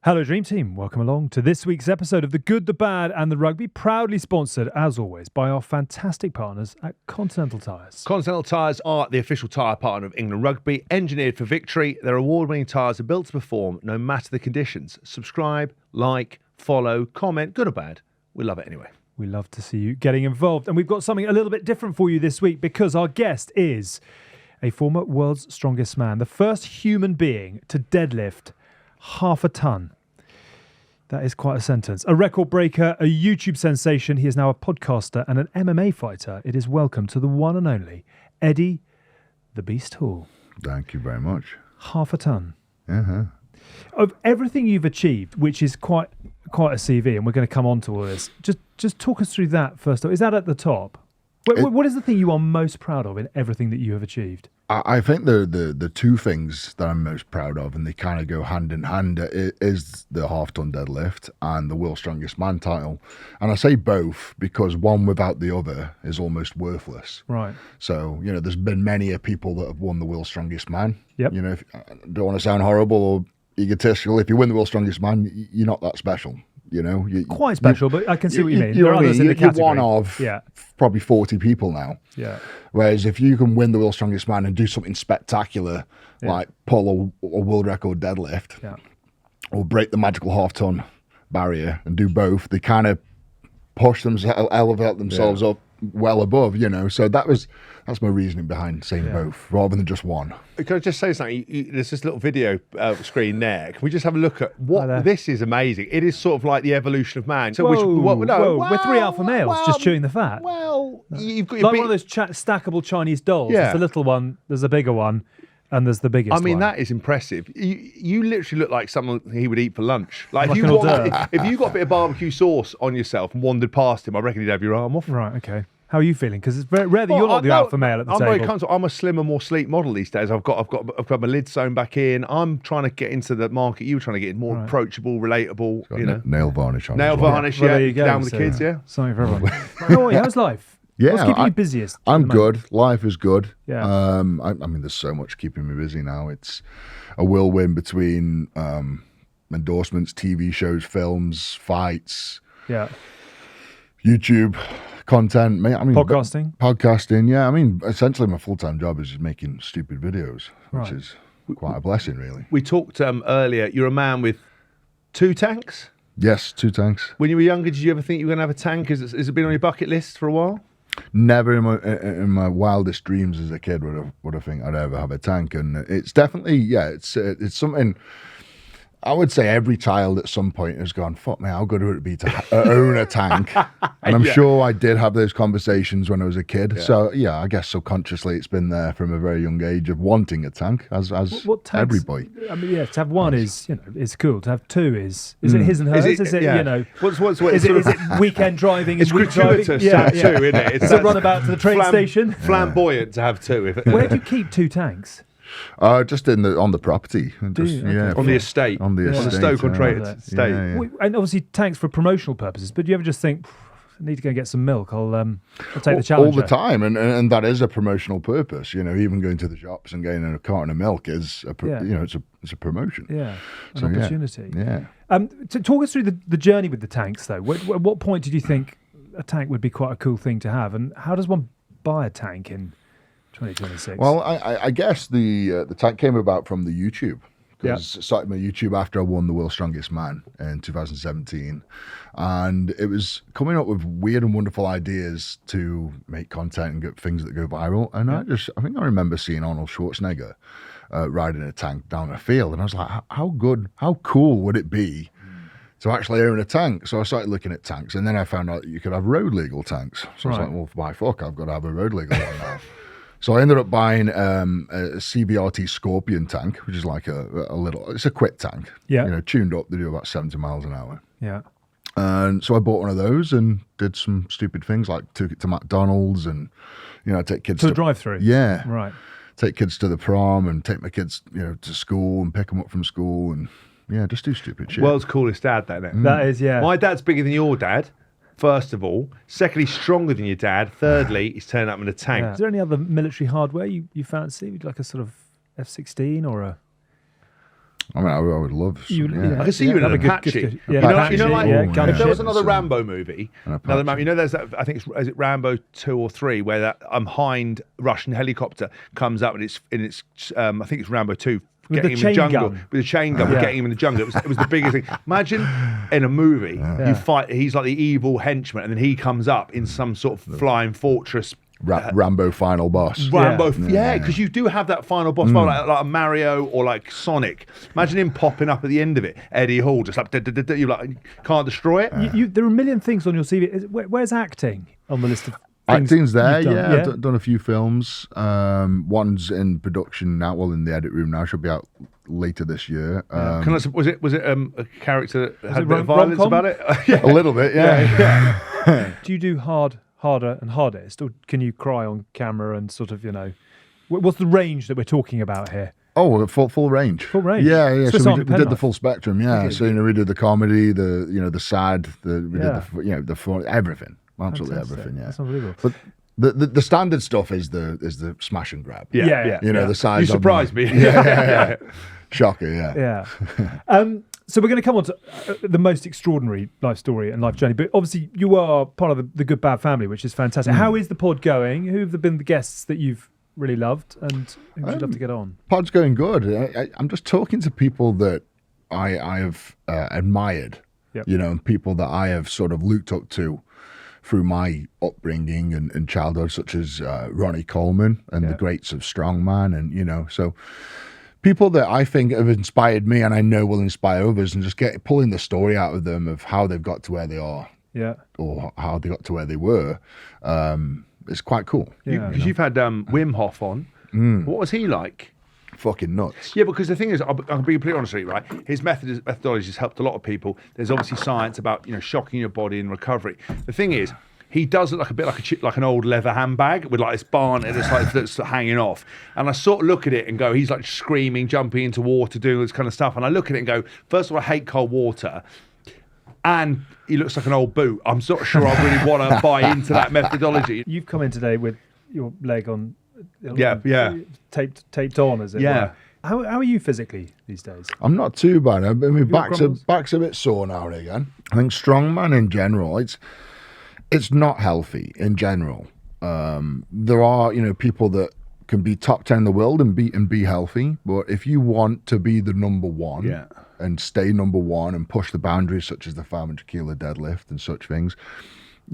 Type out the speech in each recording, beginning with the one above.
Hello Dream Team, welcome along to this week's episode of The Good, The Bad and The Rugby, proudly sponsored, as always, by our fantastic partners at Continental Tyres. Continental Tyres are the official tyre partner of England Rugby, engineered for victory. Their award-winning tyres are built to perform no matter the conditions. Subscribe, like, follow, comment, good or bad. We love it anyway. We love to see you getting involved. And we've got something a little bit different for you this week because our guest is a former world's strongest man, the first human being to deadlift half a ton. That is quite a sentence. A record breaker, a YouTube sensation. He is now a podcaster and an MMA fighter. It is welcome to the one and only Eddie the Beast Hall. Thank you very much. Half a ton. Uh-huh. Of everything you've achieved, which is quite a CV, and we're going to come on to all this, just talk us through that first of all. Is that at the top? What is the thing you are most proud of in everything that you have achieved? I think the two things that I'm most proud of, and they kind of go hand in hand, is the Half-Ton Deadlift and the World's Strongest Man title. And I say both because one without the other is almost worthless. Right. So, there's been many people that have won the World's Strongest Man. Yep. I don't want to sound horrible or egotistical. If you win the World's Strongest Man, you're not that special. Quite special, but I can see what you mean. There are others in the category. You're one of probably 40 people now. Yeah. Whereas if you can win the World's Strongest Man and do something spectacular, like pull a world record deadlift, or break the magical half-ton barrier and do both, they kind of push themselves, elevate themselves up well above, So that's my reasoning behind saying both rather than just one. Can I just say something? There's this little video screen there. Can we just have a look at what this is amazing? It is sort of like the evolution of man. So we're three alpha males just chewing the fat. Well, you've got like one of those stackable Chinese dolls. Yeah. There's a little one, there's a bigger one, and there's the biggest one. That is impressive. You literally look like someone he would eat for lunch. Like an if you got a bit of barbecue sauce on yourself and wandered past him, I reckon he'd have your arm off. Right, okay. How are you feeling? Because it's very rare that you're not the alpha male at the table. I'm very comfortable. I'm a slimmer, more sleek model these days. I've got my lid sewn back in. I'm trying to get into the market you were trying to get in, more approachable, relatable. Nail varnish on. Nail varnish, Well, there you go. Down with the kids, Something for everyone. How's life? What's keeping you busiest? I'm good. Life is good. Yeah. There's so much keeping me busy now. It's a whirlwind between endorsements, TV shows, films, fights. Yeah. YouTube content. Podcasting. Yeah. Essentially my full-time job is just making stupid videos, which is quite a blessing, really. We talked earlier. You're a man with 2 tanks. Yes, 2 tanks. When you were younger, did you ever think you were going to have a tank? Has it been on your bucket list for a while? Never in my wildest dreams as a kid would I think I'd ever have a tank, and it's definitely it's something. I would say every child at some point has gone, fuck me, how good would it be to own a tank? And I'm sure I did have those conversations when I was a kid. Yeah. So, I guess subconsciously it's been there from a very young age of wanting a tank, as what tanks, everybody. To have one is cool. To have 2 is it his and hers? Is it is it weekend driving? It's gratuitous to have 2, isn't it? It's a runabout to the train station. Flamboyant to have 2. Where do you keep 2 tanks? Just on the property. On the estate. On the estate. On the Stoke-on-Trent estate. Yeah. And obviously tanks for promotional purposes, but do you ever just think, I need to go and get some milk, I'll take the challenge. All the time, and that is a promotional purpose. Even going to the shops and getting a carton of milk is it's a promotion. Yeah, an opportunity. Yeah. To talk us through the journey with the tanks, though. At what point did you think a tank would be quite a cool thing to have, and how does one buy a tank in 2026? Well, I guess the tank came about from the YouTube. Because I started my YouTube after I won the World's Strongest Man in 2017. And it was coming up with weird and wonderful ideas to make content and get things that go viral. And I think I remember seeing Arnold Schwarzenegger riding a tank down a field. And I was like, how cool would it be to actually own a tank? So I started looking at tanks. And then I found out you could have road legal tanks. So I was like, well, by fuck, I've got to have a road legal one now. So I ended up buying a CBRT Scorpion tank, which is like it's a quick tank. Yeah. Tuned up, they do about 70 miles an hour. Yeah. And so I bought one of those and did some stupid things like took it to McDonald's and, take kids to a drive-through. Yeah. Right. Take kids to the prom and take my kids, to school and pick them up from school and, just do stupid shit. World's coolest dad, that isn't it? That is, yeah. My dad's bigger than your dad. First of all. Secondly, stronger than your dad. Thirdly, he's turned up in a tank. Yeah. Is there any other military hardware you fancy? Like a sort of F-16 or a... I mean, I would love. You- Yeah. I can see you in an Apache. Apache, You know, like yeah, if gunship. there was another So- Rambo movie, An another, Apache. you know, there's that. I think is it Rambo 2 or 3, where that Hind Russian helicopter comes up and it's I think it's Rambo 2. With Getting the him in the chain jungle gun. with a chain gun, Yeah. getting him in the jungle. It was the biggest thing. Imagine in a movie, you fight. He's like the evil henchman, and then he comes up in some sort of flying fortress. Rambo final boss. Rambo, yeah, because you do have that final boss fight, like a Mario or like Sonic. Imagine him popping up at the end of it, Eddie Hall, just like you like can't destroy it. There are a million things on your CV. Where's acting on the list of things Acting's there, you've done? yeah. I've done a few films. One's in production now, well, in the edit room now. Should be out later this year. Can I, was it a character that had a bit of rom-com? violence about it? Yeah. A little bit, yeah. Do you do harder, and hardest, or can you cry on camera and sort of, what's the range that we're talking about here? Oh, the full range. Full range. Yeah. Swiss So Army we did the penknife. full spectrum. Yeah. Okay. So we did the comedy, the sad, we Yeah. did the fun, everything, absolutely Fantastic. everything. Yeah. That's unbelievable. But the standard stuff is the smash and grab. Yeah. The size. You surprised me. Yeah. Shocker. Yeah. Yeah. So we're going to come on to the most extraordinary life story and life journey. But obviously, you are part of the Good Bad family, which is fantastic. How is the pod going? Who have been the guests that you've really loved, and who would you love to get on? Pod's going good. I'm just talking to people that I have admired, Yep. and people that I have sort of looked up to through my upbringing and childhood, such as Ronnie Coleman and the greats of Strongman, and so people that I think have inspired me and I know will inspire others, and just pulling the story out of them of how they've got to where they are, or how they got to where they were. It's quite cool. Because you've had Wim Hof on. What was he like? Fucking nuts. Yeah, because the thing is, I'll be completely honest with you, right? His methodology has helped a lot of people. There's obviously science about shocking your body and recovery. The thing is, he does it like a bit like an old leather handbag with like this barn and it's like that's hanging off. And I sort of look at it and go, he's like screaming, jumping into water, doing all this kind of stuff. And I look at it and go, first of all, I hate cold water. And he looks like an old boot. I'm sort of sure I really want to buy into that methodology. You've come in today with your leg on, taped on, as it Yeah. were. How are you physically these days? I'm not too bad. I mean, back's grumbles? a bit sore now and again. I think strongman in general, it's not healthy in general. There are people that can be top 10 in the world and be healthy, but if you want to be the number one and stay number one and push the boundaries, such as the 500 kilo deadlift and such things,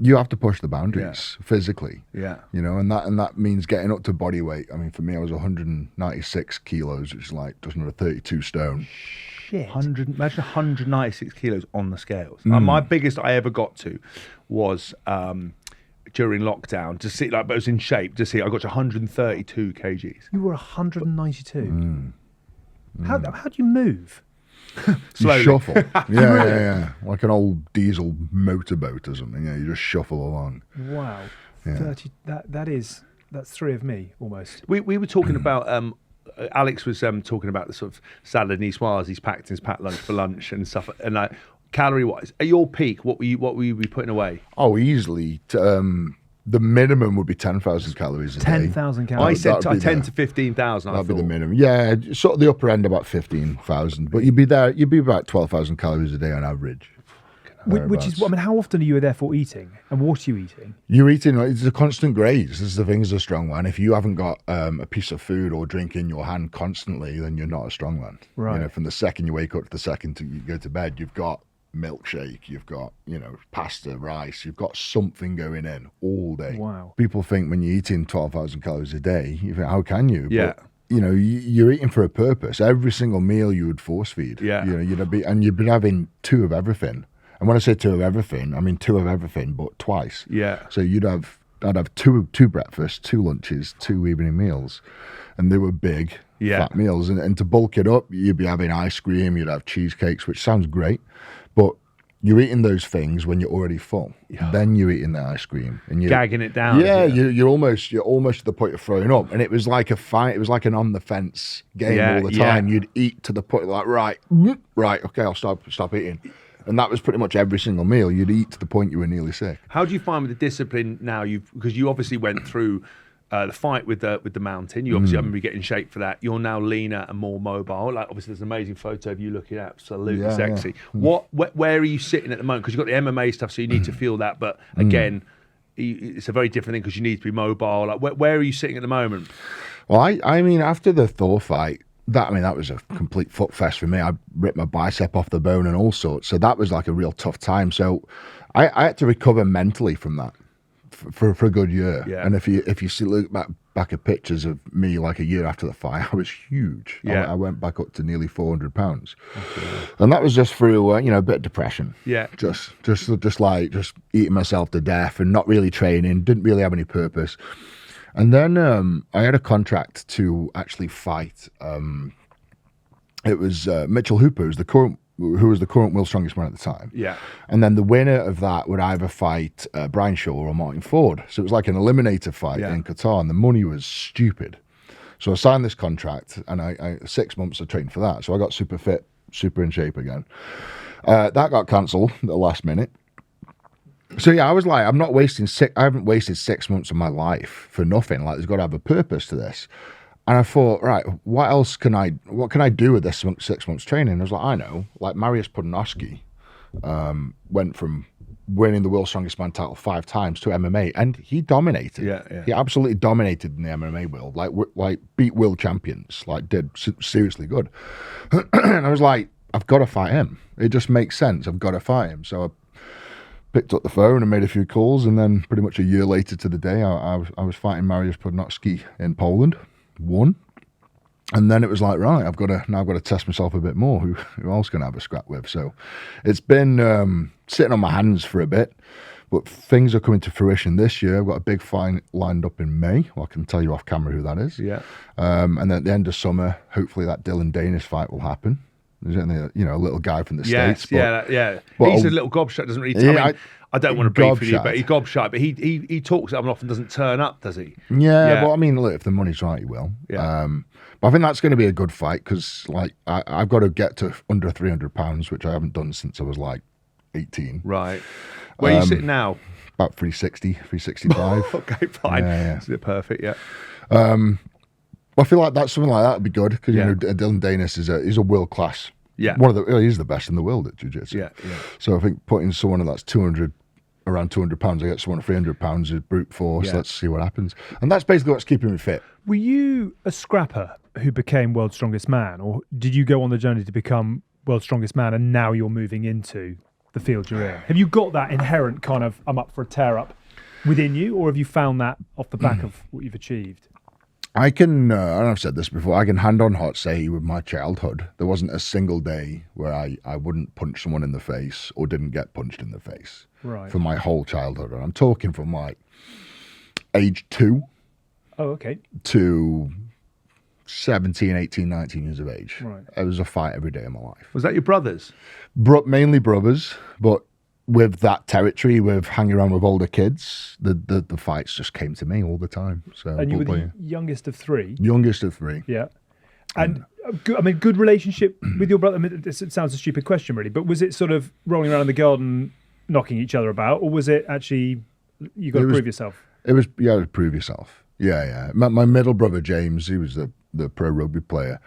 you have to push the boundaries physically. And that means getting up to body weight. I mean, for me, I was 196 kilos, which is like just under 32 stone. Shit. Imagine 196 kilos on the scales. My biggest I ever got to was during lockdown to see, but it was in shape to see. I got to 132 kgs. You were 192. How do you move? Slowly. You shuffle. Yeah. Like an old diesel motorboat or something. Yeah, you just shuffle along. Wow. Yeah. 30. That's three of me almost. We were talking about Alex was talking about the sort of salad niçoise he's packed in his packed lunch for lunch and stuff. And like calorie wise, at your peak, what were you putting away? Oh, easily. The minimum would be 10,000 calories a day. 10,000 I calories. said that'd be 10 the- to 15,000. That'd be the minimum. Yeah, sort of the upper end about 15,000. But you'd be about 12,000 calories a day on average. Which is, how often are you therefore eating? And what are you eating? You're eating, it's a constant graze. This is the thing as a strong man. If you haven't got a piece of food or drink in your hand constantly, then you're not a strong man. Right. From the second you wake up to the second you go to bed, you've got milkshake, you've got, pasta, rice, you've got something going in all day. Wow. People think when you're eating 12,000 calories a day, you think, how can you? Yeah. But, you're eating for a purpose. Every single meal you would force feed. Yeah. You'd be having two of everything. And when I say two of everything, I mean two of everything, but twice. Yeah. So I'd have two breakfasts, two lunches, two evening meals, and they were big, fat meals. And to bulk it up, you'd be having ice cream, you'd have cheesecakes, which sounds great, but you're eating those things when you're already full. Yeah. Then you're eating the ice cream and you're gagging it down. Yeah, you're almost to the point of throwing up. And it was like a fight. It was like an on the fence game all the time. You'd eat to the point like right, okay, I'll stop eating. And that was pretty much every single meal. You'd eat to the point you were nearly sick. How do you find with the discipline now? Because you obviously went through the fight with the mountain. You obviously, I remember you get in shape for that. You're now leaner and more mobile. Like obviously, there's an amazing photo of you looking absolutely sexy. Yeah. Where are you sitting at the moment? Because you've got the MMA stuff, so you need to feel that. But again, it's a very different thing because you need to be mobile. Like where are you sitting at the moment? Well, I mean, after the Thor fight, that was a complete foot fest for me. I ripped my bicep off the bone and all sorts. So that was like a real tough time. So I had to recover mentally from that for a good year. Yeah. And if you see look back at pictures of me like a year after the fight, I was huge. Yeah. I went back up to nearly 400 pounds, and that was just through a bit of depression. Yeah. Just eating myself to death and not really training. Didn't really have any purpose. And then I had a contract to actually fight. It was Mitchell Hooper, who was the current world's strongest man at the time. Yeah. And then the winner of that would either fight Brian Shaw or Martin Ford. So it was like an eliminator fight in Qatar, and the money was stupid. So I signed this contract, and I 6 months of training for that. So I got super fit, super in shape again. That got cancelled at the last minute. So yeah, I was like, I haven't wasted 6 months of my life for nothing. Like, there's got to have a purpose to this. And I thought, right, what can I do with this 6 months training? And I was like, I know, like Mariusz Podolski went from winning the world's strongest man title 5 times to MMA, and he dominated. Yeah. He absolutely dominated in the MMA world, like beat world champions, like did seriously good. And I was like, I've got to fight him. It just makes sense. I've got to fight him. So I picked up the phone and made a few calls, and then pretty much a year later to the day, I was fighting Mariusz Podolski in Poland. Won, and then it was like, right, I've got to test myself a bit more. Who else can I have a scrap with? So it's been sitting on my hands for a bit, but things are coming to fruition this year. I've got a big fight lined up in May. Well, I can tell you off camera who that is. Yeah. And then at the end of summer, hopefully that Dylan Danish fight will happen. There's only a little guy from the States. But he's a little gobshite, doesn't really. I don't want to beef with you, but he's gobshite. But he talks and often doesn't turn up, does he? Yeah. Well, I mean, look, if the money's right, he will. Yeah. But I think that's going to be a good fight because, like, I've got to get to under 300 pounds, which I haven't done since I was like 18. Right. Where are you sitting now? About 360, 365. Okay, fine. Yeah. Perfect. Yeah. I feel like something like that would be good because Dylan Danish is a world class. Yeah. He's the best in the world at jiu-jitsu. Yeah. So I think putting someone that's around 200 pounds, I get someone at 300 pounds is brute force. Yeah. Let's see what happens. And that's basically what's keeping me fit. Were you a scrapper who became world's strongest man, or did you go on the journey to become world's strongest man and now you're moving into the field you're in? Have you got that inherent kind of I'm up for a tear up within you, or have you found that off the back of what you've achieved? I can, and I've said this before, I can hand on heart say with my childhood, there wasn't a single day where I wouldn't punch someone in the face or didn't get punched in the face. Right. For my whole childhood. And I'm talking from like age 2 to 17, 18, 19 years of age. Right. It was a fight every day of my life. Was that your brothers? Mainly brothers, but with that territory, with hanging around with older kids, the fights just came to me all the time. So, and you were the youngest of 3? Youngest of 3. Yeah. And good relationship with your brother. I mean, it sounds a stupid question, really, but was it sort of rolling around in the garden, knocking each other about, or was it actually you got to prove yourself? It was to prove yourself. Yeah. My middle brother James, he was the pro rugby player.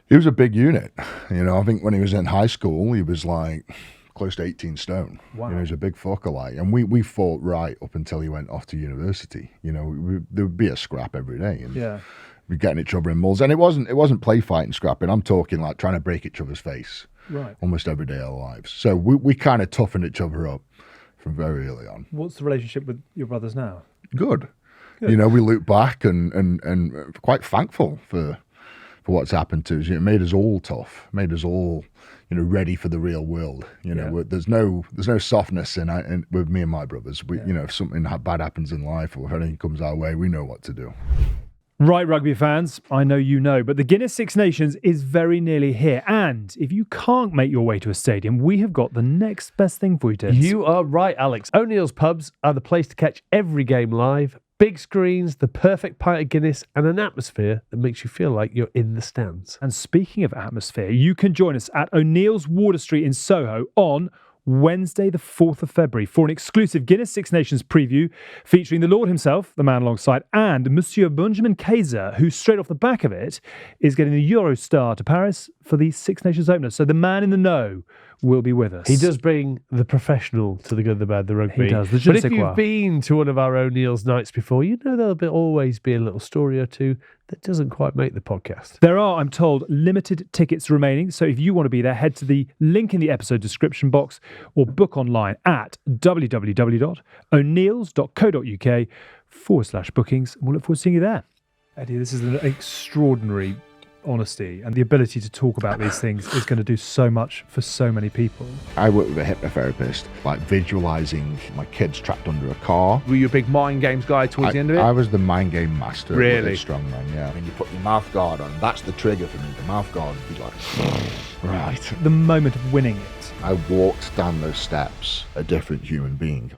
He was a big unit. I think when he was in high school, he was like close to 18 stone. Wow. He was a big fucker, like, and we fought right up until he went off to university. There would be a scrap every day, and we'd getting each other in mulls. And it wasn't play fighting scrapping. I'm talking like trying to break each other's face, right, almost every day of our lives. So we kind of toughened each other up from very early on. What's the relationship with your brothers now? Good. We look back and quite thankful for what's happened to us. It made us all tough, made us all ready for the real world. There's no softness in with me and my brothers. We, if something bad happens in life or if anything comes our way, we know what to do. Right, rugby fans, I know you know, but the Guinness Six Nations is very nearly here. And if you can't make your way to a stadium, we have got the next best thing for you, Tits. You are right, Alex. O'Neill's pubs are the place to catch every game live. Big screens, the perfect pint of Guinness, and an atmosphere that makes you feel like you're in the stands. And speaking of atmosphere, you can join us at O'Neill's Water Street in Soho on Wednesday, the 4th of February, for an exclusive Guinness Six Nations preview featuring the Lord himself, the man alongside, and Monsieur Benjamin Kaiser, who straight off the back of it is getting the Eurostar to Paris for the Six Nations opener. So the man in the know will be with us. He does bring the professional to the good, the bad, the rugby. He does. The je But ne if sais quoi. you've been to one of our O'Neill's nights before, you know always be a little story or two that doesn't quite make the podcast. There are, I'm told, limited tickets remaining. So if you want to be there, head to the link in the episode description box or book online at www.o'neills.co.uk/bookings. And we'll look forward to seeing you there. Eddie, this is an extraordinary honesty, and the ability to talk about these things is going to do so much for so many people. I work with a hypnotherapist, like visualizing my kids trapped under a car. Were you a big mind games guy towards the end of it? I was the mind game master. Really? With Strongman, yeah. When you put your mouth guard on, that's the trigger for me. The mouth guard would be like, right. The moment of winning it. I walked down those steps a different human being.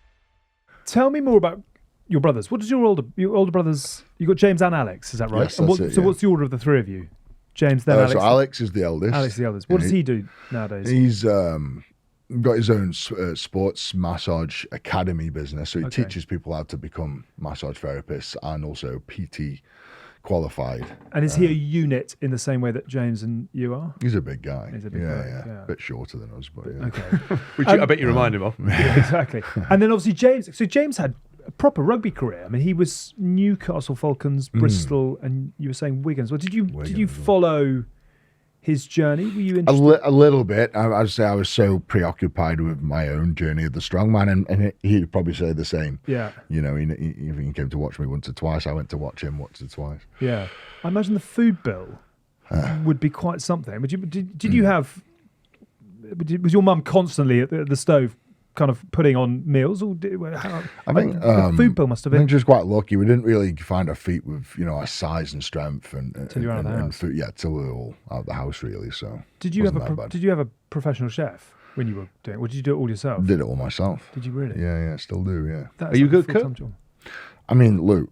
Tell me more about your brothers. What does your older brothers? You got James and Alex, is that right? Yes, And that's it, So yeah. what's the order of the three of you? James, then Alex. So Alex is the eldest. Alex is the eldest. What does he do nowadays? He's got his own sports massage academy business. So he teaches people how to become massage therapists and also PT qualified. And is he a unit in the same way that James and you are? He's a big guy. He's a big guy, yeah. A bit shorter than us, but yeah. Okay. Which I bet you remind him of. Yeah, exactly. And then obviously James. So James had a proper rugby career. I mean, he was Newcastle Falcons, Bristol, and you were saying Wigan as well. Did you follow his journey? Were you interested? A little bit. I'd say I was so preoccupied with my own journey of the strongman, and he'd probably say the same. Yeah. You know, he came to watch me once or twice. I went to watch him once or twice. Yeah. I imagine the food bill would be quite something. Did you have? Was your mum constantly at the stove, kind of putting on meals? Or I think the food bill must have I been. think just quite lucky. We didn't really find our feet with our size and strength and Till you were out of the house. food, till we were all out of the house really. So Did you have wasn't that bad. Did you have a professional chef when you were doing it? Or did you do it all yourself? Did it all myself. Did you really? Yeah, still do. Yeah. That's Are you a like good full-time cook? job. I mean, Luke,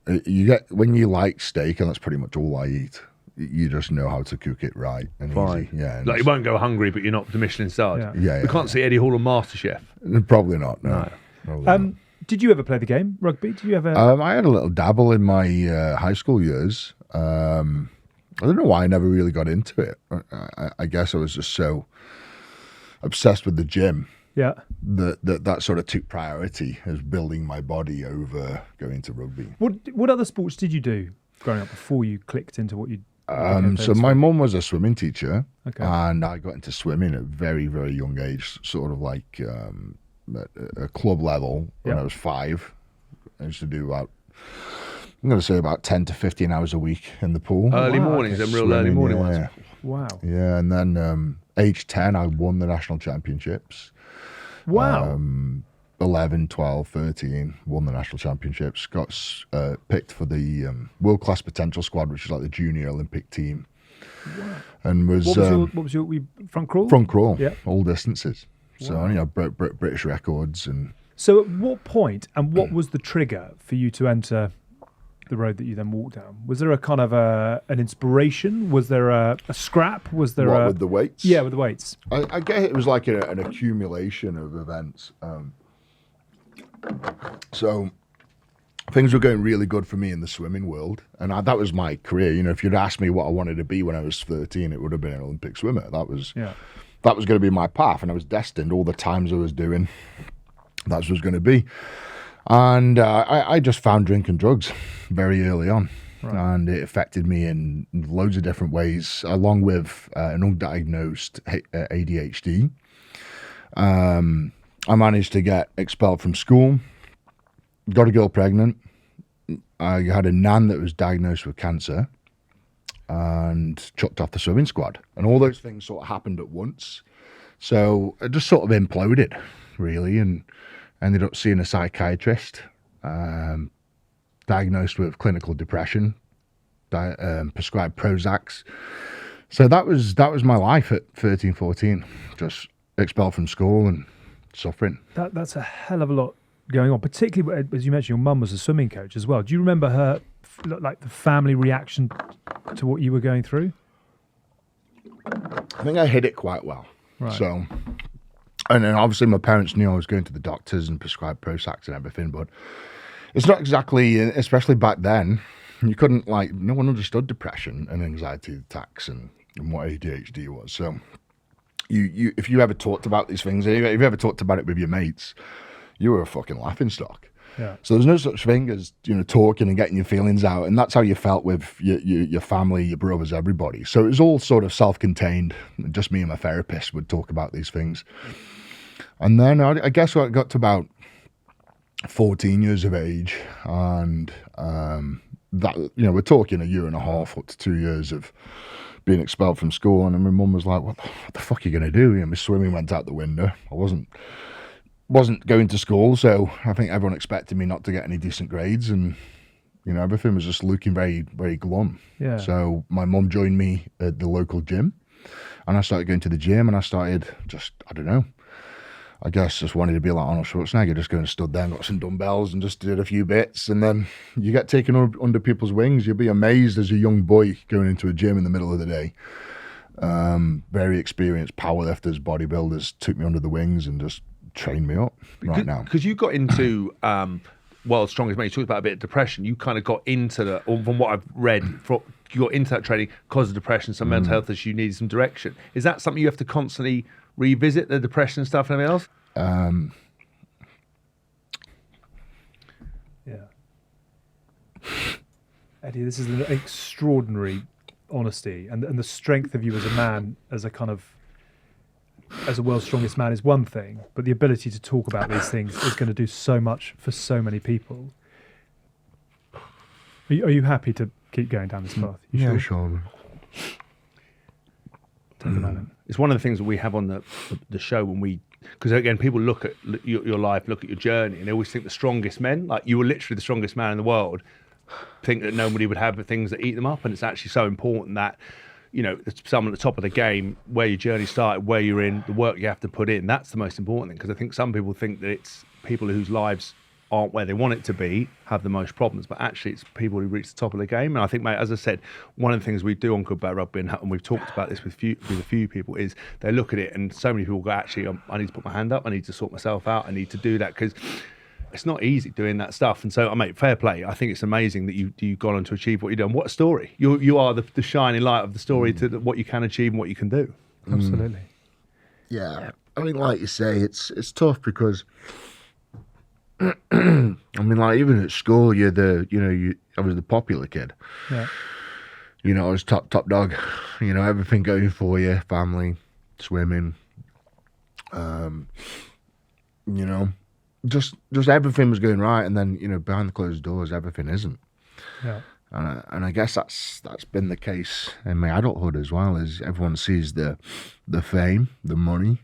when you like steak, and that's pretty much all I eat. You just know how to cook it right and Fine. easy. Yeah. and Like you won't go hungry, but you're not the Michelin stars. Yeah. Yeah, We can't see Eddie Hall on MasterChef. Probably not. No. Probably not. Did you ever play the game, rugby? Did you ever? I had a little dabble in my high school years. I don't know why I never really got into it. I guess I was just so obsessed with the gym yeah. that sort of took priority as building my body over going to rugby. What other sports did you do growing up before you clicked into what you? So my mum was a swimming teacher, Okay. and I got into swimming at a very, very young age, sort of like at a club level when Yeah. I was 5. I used to do about 10 to 15 hours a week in the pool. Early wow, mornings, okay. them real early morning ones. Yeah. Wow. Yeah, and then age 10, I won the national championships. Wow. 11, 12, 13, won the national championships. Got picked for the World Class Potential Squad, which is like the junior Olympic team. Wow. And was, what was your front crawl? front crawl, Yeah. all distances. So Wow. broke British records. And So at what point and what was the trigger for you to enter the road that you then walked down? Was there a kind of an inspiration? Was there a scrap? Was there with the weights? Yeah, with the weights. I guess it was like an accumulation of events. So things were going really good for me in the swimming world, and that was my career. If you'd asked me what I wanted to be when I was 13, it would have been an Olympic swimmer. That was going to be my path, and I was destined. All the times I was doing, that was going to be. And I just found drinking drugs very early on. Right. And it affected me in loads of different ways, along with an undiagnosed ADHD. I managed to get expelled from school, got a girl pregnant. I had a nan that was diagnosed with cancer and chucked off the swimming squad. And all those things sort of happened at once. So it just sort of imploded, really, and ended up seeing a psychiatrist, diagnosed with clinical depression, prescribed Prozacs. So that was my life at 13, 14, just expelled from school and suffering. That's a hell of a lot going on, particularly as you mentioned, your mum was a swimming coach as well. Do you remember her, like the family reaction to what you were going through? I think I hid it quite well. Right. So And then obviously my parents knew I was going to the doctors and prescribed Prozac and everything, but it's not exactly, especially back then, you couldn't, like, no one understood depression and anxiety attacks and what ADHD was. So you if you ever talked about these things, if you ever talked about it with your mates, you were a fucking laughing stock. Yeah. So there's no such thing as, talking and getting your feelings out. And that's how you felt with your family, your brothers, everybody. So it was all sort of self-contained. Just me and my therapist would talk about these things. And then I guess when I got to about 14 years of age, and that, we're talking a year and a half up to 2 years of being expelled from school. And then my mum was like, what the fuck are you going to do? My swimming went out the window. I wasn't going to school, so I think everyone expected me not to get any decent grades, and everything was just looking very, very glum. Yeah. So my mum joined me at the local gym, and I started going to the gym, and I started I guess just wanted to be like Arnold Schwarzenegger, just going and stood there and got some dumbbells and just did a few bits, and then you get taken under people's wings. You'll be amazed as a young boy going into a gym in the middle of the day. Very experienced powerlifters, bodybuilders took me under the wings and just train me up now. Because you got into World's Strongest Man, you talked about a bit of depression. You kind of got into or from what I've read, you got into that training because of depression, some mental health issues, you needed some direction. Is that something you have to constantly revisit, the depression and stuff and everything else? Yeah. Eddie, this is an extraordinary honesty, and the strength of you as a man, as a world's strongest man is one thing, but the ability to talk about these things is going to do so much for so many people. Are you happy to keep going down this path? Yeah, sure. Take a moment. It's one of the things that we have on the show because again, people look at your life, look at your journey, and they always think the strongest men, like you were literally the strongest man in the world, think that nobody would have the things that eat them up. And it's actually so important that, it's someone at the top of the game, where your journey started, where you're in, the work you have to put in. That's the most important thing, because I think some people think that it's people whose lives aren't where they want it to be have the most problems, but actually it's people who reach the top of the game. And I think, mate, as I said, one of the things we do on Good Bad Rugby, and we've talked about this with a few people, is they look at it and so many people go, actually, I need to put my hand up, I need to sort myself out, I need to do that, because it's not easy doing that stuff. And so, mate, fair play. I think it's amazing that you've gone on to achieve what you've done. What a story. You are the shining light of the story to what you can achieve and what you can do. Absolutely. Yeah. I mean, like you say, it's tough because I mean, like, even at school, I was the popular kid. Yeah. I was top dog. Everything going for you, family, swimming. Just everything was going right, and then behind the closed doors, everything isn't. Yeah. And I guess that's been the case in my adulthood as well. As everyone sees the fame, the money,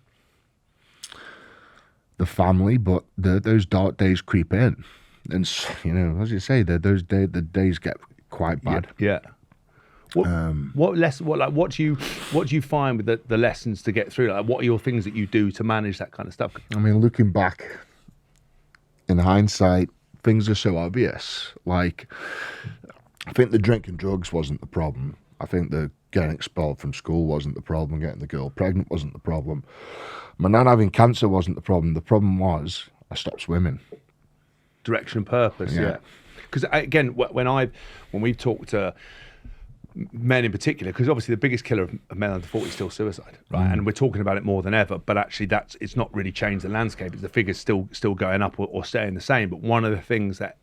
the family, but those dark days creep in, and as you say, the days get quite bad. Yeah. What do you find with the lessons to get through? Like, what are your things that you do to manage that kind of stuff? I mean, looking back in hindsight, things are so obvious. Like, I think the drinking drugs wasn't the problem. I think the getting expelled from school wasn't the problem. Getting the girl pregnant wasn't the problem. My nan having cancer wasn't the problem. The problem was I stopped swimming. Direction and purpose, yeah. Because again, when we've talked to men in particular, because obviously the biggest killer of men under 40 is still suicide, right? And we're talking about it more than ever, but actually it's not really changed the landscape. The figures still going up or staying the same. But one of the things that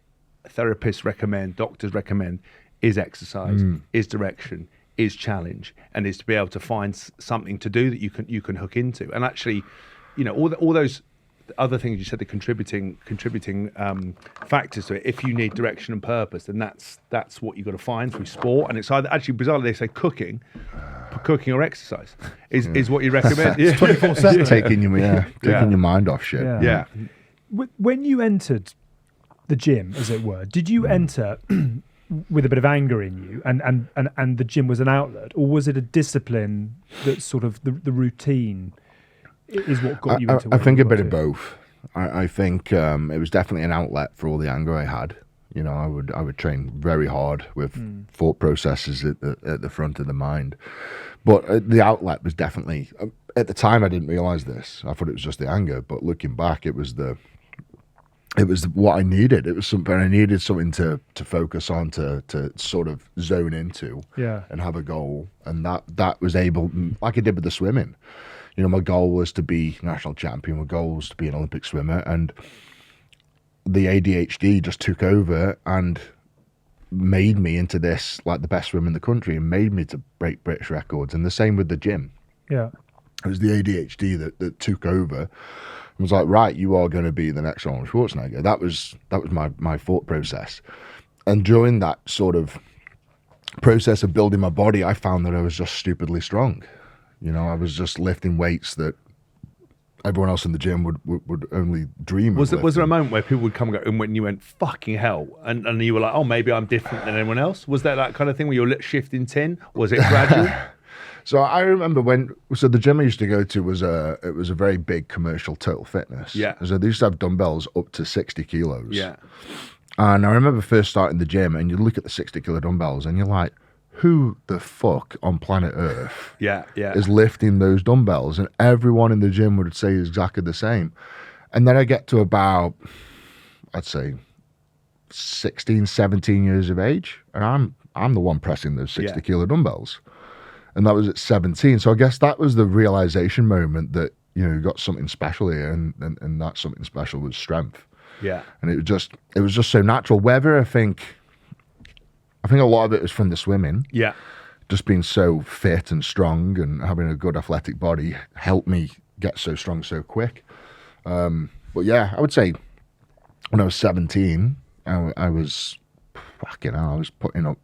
therapists recommend, doctors recommend, is exercise, is direction, is challenge, and is to be able to find something to do that you can hook into. And actually, all those other things you said, the contributing factors to it. If you need direction and purpose, then that's what you've got to find through sport. And it's either, actually, bizarrely, they say cooking or exercise is what you recommend. 24/7. taking your mind off shit. Yeah. When you entered the gym, as it were, did you enter with a bit of anger in you, and the gym was an outlet, or was it a discipline that sort of the routine is what got you into it? I think a bit of both. I think it was definitely an outlet for all the anger I had. I would train very hard with thought processes at the front of the mind, but the outlet was definitely at the time, I didn't realize this. I thought it was just the anger, but looking back, it was what I needed. It was something I needed, something to focus on, to sort of zone into, and have a goal. And that was able, like I did with the swimming. You know, my goal was to be national champion. My goal was to be an Olympic swimmer, and the ADHD just took over and made me into this, like the best swimmer in the country, and made me to break British records. And the same with the gym. Yeah, it was the ADHD that took over. It was like, right, you are going to be the next Arnold Schwarzenegger. That was my thought process. And during that sort of process of building my body, I found that I was just stupidly strong. You know, I was just lifting weights that everyone else in the gym would only dream of. Was there a moment where people would come and go, and when you went, fucking hell, and you were like, oh, maybe I'm different than anyone else? Was there that kind of thing where you're shifting tin? Was it gradual? So I remember the gym I used to go to was a very big commercial Total Fitness. Yeah. So they used to have dumbbells up to 60 kilos. Yeah. And I remember first starting the gym, and you look at the 60 kilo dumbbells, and you're like, who the fuck on planet Earth is lifting those dumbbells? And everyone in the gym would say exactly the same. And then I get to about, I'd say, 16, 17 years of age, and I'm the one pressing those 60 kilo dumbbells. And that was at 17. So I guess that was the realization moment that, you know, you got something special here, and that something special was strength. Yeah. And it was just so natural. Whether I think a lot of it was from the swimming. Yeah. Just being so fit and strong and having a good athletic body helped me get so strong so quick. But yeah, I would say when I was 17, I was putting up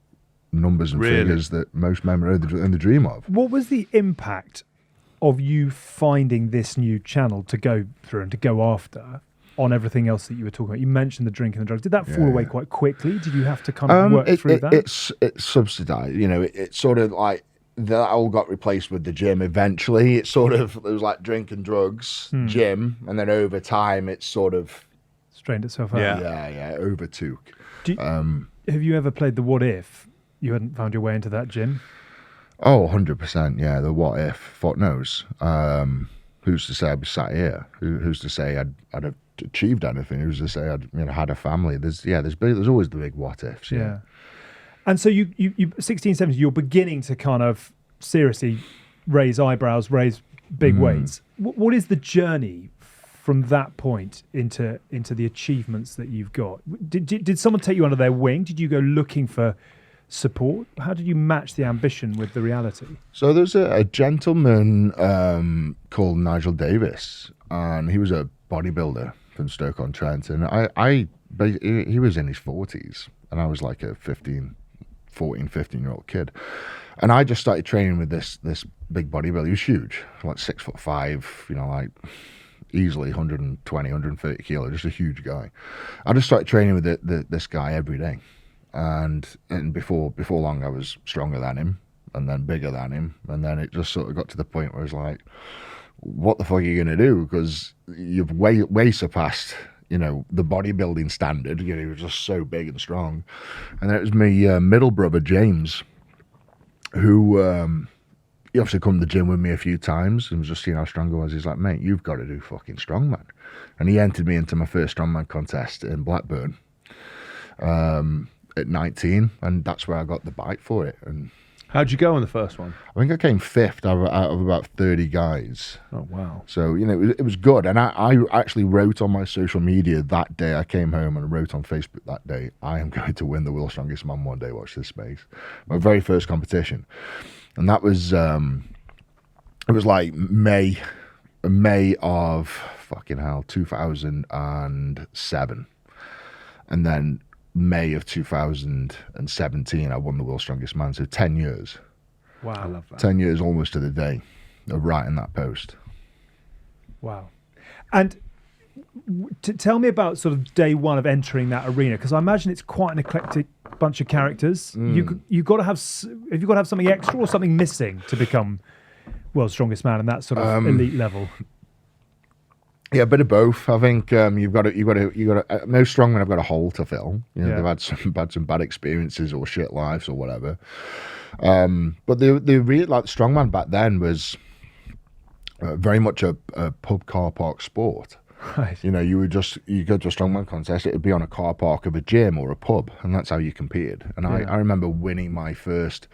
numbers and figures that most men are in the dream of. What was the impact of you finding this new channel to go through and to go after on everything else that you were talking about? You mentioned the drink and the drugs. Did that fall away quite quickly? Did you have to kind of work through that? It's subsidized. You know, it's sort of like that all got replaced with the gym eventually. It was like drink and drugs, gym, and then over time it's sort of strained itself out. Yeah, overtook. Have you ever played the what if you hadn't found your way into that gym? Oh, 100%. Yeah, the what if. Fuck knows. Who's to say I'd be sat here? Who's to say I'd have achieved anything? Who's to say I'd had a family? There's always the big what ifs. Yeah. And so you 16, 17, you're beginning to kind of seriously raise eyebrows, raise big weights. What is the journey from that point into the achievements that you've got? Did someone take you under their wing? Did you go looking for support? How did you match the ambition with the reality? So there's a gentleman called Nigel Davis, and he was a bodybuilder from Stoke-on-Trent, and he was in his 40s, and I was like a 15-year-old kid, and I just started training with this big bodybuilder. He was huge, like 6'5", you know, like easily 120, 130 kilo, just a huge guy. I just started training with this guy every day. And before long, I was stronger than him, and then bigger than him, and then it just sort of got to the point where it's like, what the fuck are you going to do? Because you've way surpassed, you know, the bodybuilding standard. You know, he was just so big and strong. And then it was my middle brother James, who he obviously come to the gym with me a few times and was just seeing how strong I was. He's like, mate, you've got to do fucking strongman. And he entered me into my first strongman contest in Blackburn. At 19, and that's where I got the bite for it. And how'd you go on the first one? I think I came 5th out of about 30 guys. Oh wow! So you know it was good, and I actually wrote on my social media that day. I came home and wrote on Facebook that day, I am going to win the World's Strongest Man one day. Watch this space. My very first competition, and that was it was like May of fucking hell 2007, and then May of 2017, I won the World's Strongest Man. So 10 years. Wow. I love that. 10 years almost to the day of writing that post. Wow. And tell me about sort of day one of entering that arena, because I imagine it's quite an eclectic bunch of characters. You've got to have something extra or something missing to become World's Strongest Man in that sort of elite level. Yeah, a bit of both. I think you've got to. Most strongmen have got a hole to fill. You know, they've had some bad experiences or shit lives or whatever. But the real like strongman back then was very much a pub car park sport. Right. You know, you go to a strongman contest, it would be on a car park of a gym or a pub, and that's how you competed. And I remember winning my first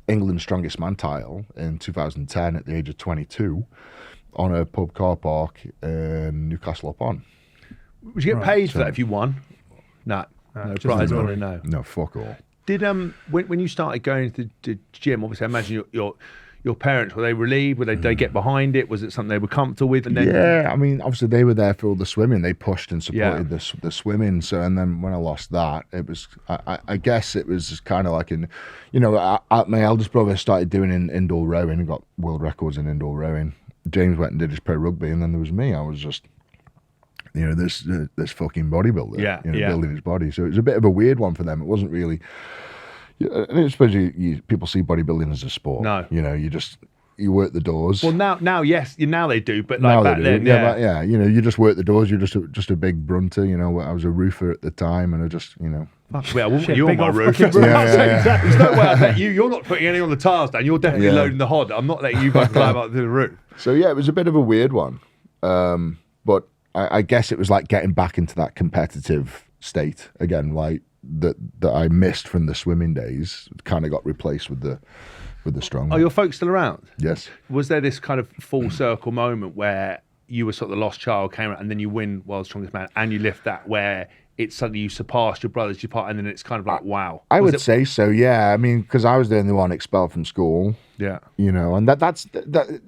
England Strongest Man title in 2010 at the age of 22 on a pub car park in Newcastle upon. Would you get paid for that if you won? No prize money. No, fuck all. Did when you started going to the gym, obviously I imagine your parents, were they relieved? Were they get behind it? Was it something they were comfortable with? And then yeah, I mean, obviously they were there for all the swimming. They pushed and supported the swimming. So, and then when I lost that, it was, I guess it was kind of like my eldest brother started doing indoor rowing and got world records in indoor rowing. James went and did his pro rugby, and then there was me. I was just, this fucking bodybuilder, building his body. So it was a bit of a weird one for them. It wasn't really. I don't suppose people see bodybuilding as a sport. No, you work the doors. Well, now yes, now they do, but like back then, you just work the doors. You're just a big brunter. I was a roofer at the time, and I just you're on my roof. There's no way I bet you're not putting any on the tires down. You're definitely loading the hod. I'm not letting you guys climb up to the roof. So yeah, it was a bit of a weird one, but I guess it was like getting back into that competitive state again, like. That I missed from the swimming days kind of got replaced with the strongman. Are your folks still around? Yes. Was there this kind of full circle moment where you were sort of the lost child, came out, and then you win World's Strongest Man, and you lift that, where it's suddenly you surpassed your brothers, and then it's kind of like, wow. I would say so, yeah. I mean, because I was the only one expelled from school. Yeah. And that's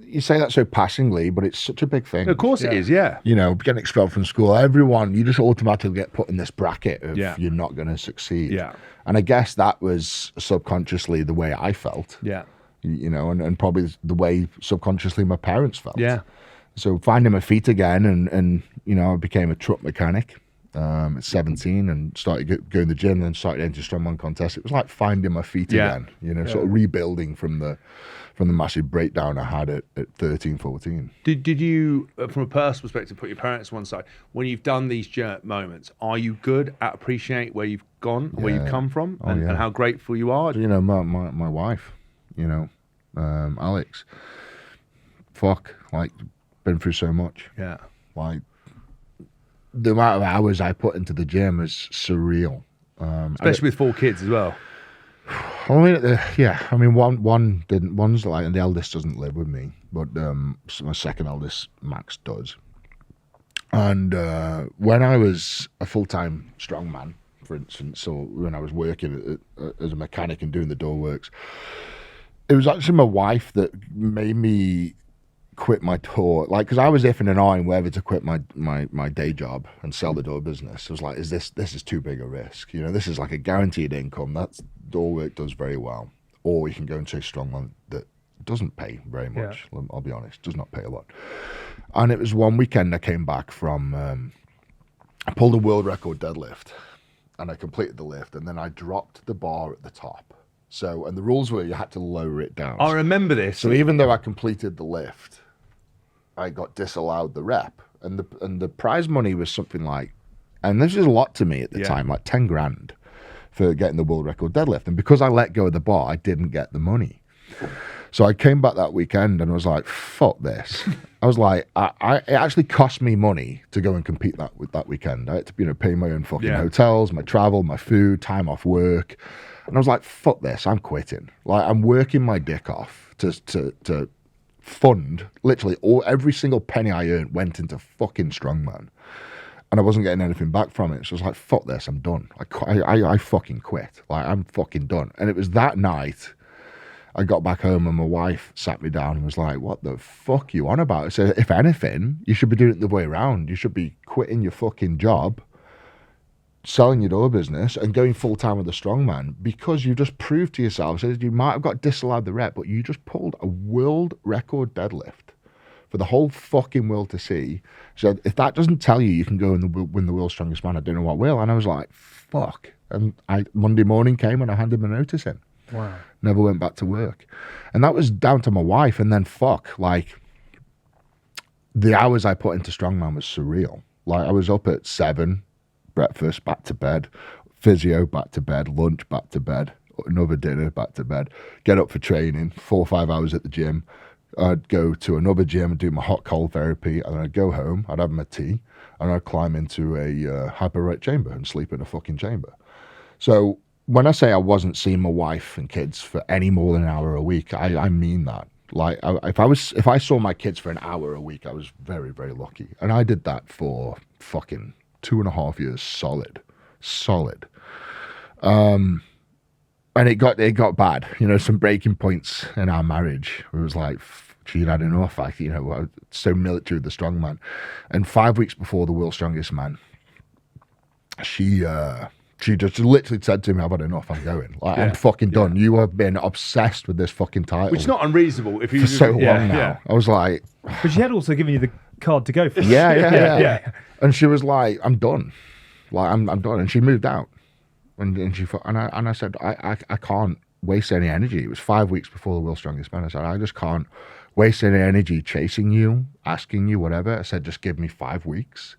you say that so passingly, but it's such a big thing. Of course it is, yeah. Getting expelled from school, everyone, you just automatically get put in this bracket of you're not going to succeed. Yeah. And I guess that was subconsciously the way I felt. Yeah. And probably the way subconsciously my parents felt. Yeah. So finding my feet again, and I became a truck mechanic. At 17 and started going to the gym, and then started into strongman contests. It was like finding my feet again, sort of rebuilding from the massive breakdown I had at 13, 14. Did you, from a personal perspective, put your parents to one side? When you've done these jerk moments, are you good at appreciate where you've gone, where you've come from, and how grateful you are? My wife, Alex, been through so much. Yeah. The amount of hours I put into the gym is surreal. Especially with 4 kids as well. One didn't. One's like, and the eldest doesn't live with me, but my second eldest, Max, does. And when I was a full-time strongman, for instance, or when I was working as a mechanic and doing the door works, it was actually my wife that made me quit my tour, because I was iffing and ahhing whether to quit my day job and sell the door business. It was like, this is too big a risk. This is like a guaranteed income. That's door work does very well. Or you can go and chase strongman that doesn't pay very much. Yeah. I'll be honest, does not pay a lot. And it was one weekend I came back from, I pulled a world record deadlift, and I completed the lift, and then I dropped the bar at the top. So, and the rules were you had to lower it down. I remember this. So even though I completed the lift, I got disallowed the rep, and the prize money was something like, and this is a lot to me at the time, like 10 grand for getting the world record deadlift. And because I let go of the bar, I didn't get the money. So I came back that weekend and was like, fuck this. I was like, it actually cost me money to go and compete that weekend. I had to pay my own fucking hotels, my travel, my food, time off work. And I was like, fuck this, I'm quitting. I'm working my dick off to fund, literally every single penny I earned went into fucking strongman, and I wasn't getting anything back from it. So I was like, fuck this, I'm done. I fucking quit. I'm fucking done. And it was that night I got back home and my wife sat me down and was like, what the fuck are you on about? I said, if anything, you should be doing it the way around. You should be quitting your fucking job, selling your door business, and going full-time with the strongman, because you just proved to yourself, so you might have got disallowed the rep, but you just pulled a world record deadlift for the whole fucking world to see. So if that doesn't tell you can go and win the world's strongest man, I don't know what will. And I was like, fuck. And Monday morning came and I handed my notice in. Wow. Never went back to work. And that was down to my wife. And then the hours I put into strongman was surreal. I was up at 7, breakfast, back to bed, physio, back to bed, lunch, back to bed, another dinner, back to bed, get up for training, 4 or 5 hours at the gym, I'd go to another gym and do my hot cold therapy, and then I'd go home, I'd have my tea, and I'd climb into a hyperbaric chamber and sleep in a fucking chamber. So when I say I wasn't seeing my wife and kids for any more than an hour a week, I mean that. Like, if I saw my kids for an hour a week, I was very, very lucky. And I did that for fucking 2.5 years solid. And it got bad, some breaking points in our marriage. It was like, she'd had enough. I was so military with the strongman. And 5 weeks before the world's strongest man, she just literally said to me, "I've had enough. I'm going. Like, I'm fucking done. You have been obsessed with this fucking title, which is not unreasonable if you for so long now." Yeah. I was like, but she had also given you the card to go for. Yeah. And she was like, "I'm done. Like, I'm done." And she moved out. And I said, I can't waste any energy. It was 5 weeks before the world's strongest man. I said, I just can't waste any energy chasing you, asking you, whatever. I said, just give me 5 weeks.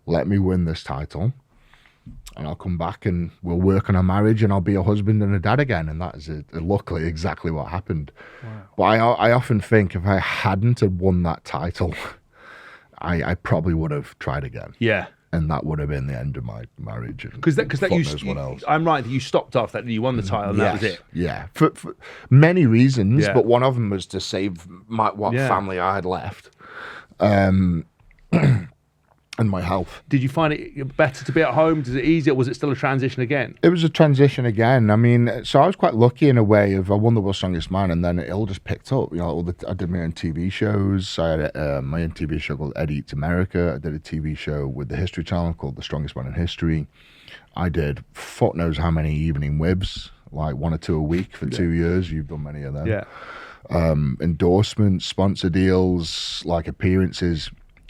Let me win this title. And I'll come back and we'll work on our marriage and I'll be a husband and a dad again. And that is luckily exactly what happened. Wow. But I often think if I hadn't have won that title, I probably would have tried again. Yeah. And that would have been the end of my marriage. Because I'm right that you stopped after that. You won the title, and that was it. Yeah, for many reasons, but one of them was to save what family I had left, and my health. Did you find it better to be at home? Was it easier? Or was it still a transition again? It was a transition again. I mean, so I was quite lucky in a way. I won the World's Strongest Man, and then it all just picked up. I did my own TV shows. I had my own TV show called Eddie Eats America. I did a TV show with the History Channel called The Strongest Man in History. I did fuck knows how many evening wibs, like 1 or 2 a week for 2 years. You've done many of them. Yeah. Endorsements, sponsor deals, like appearances.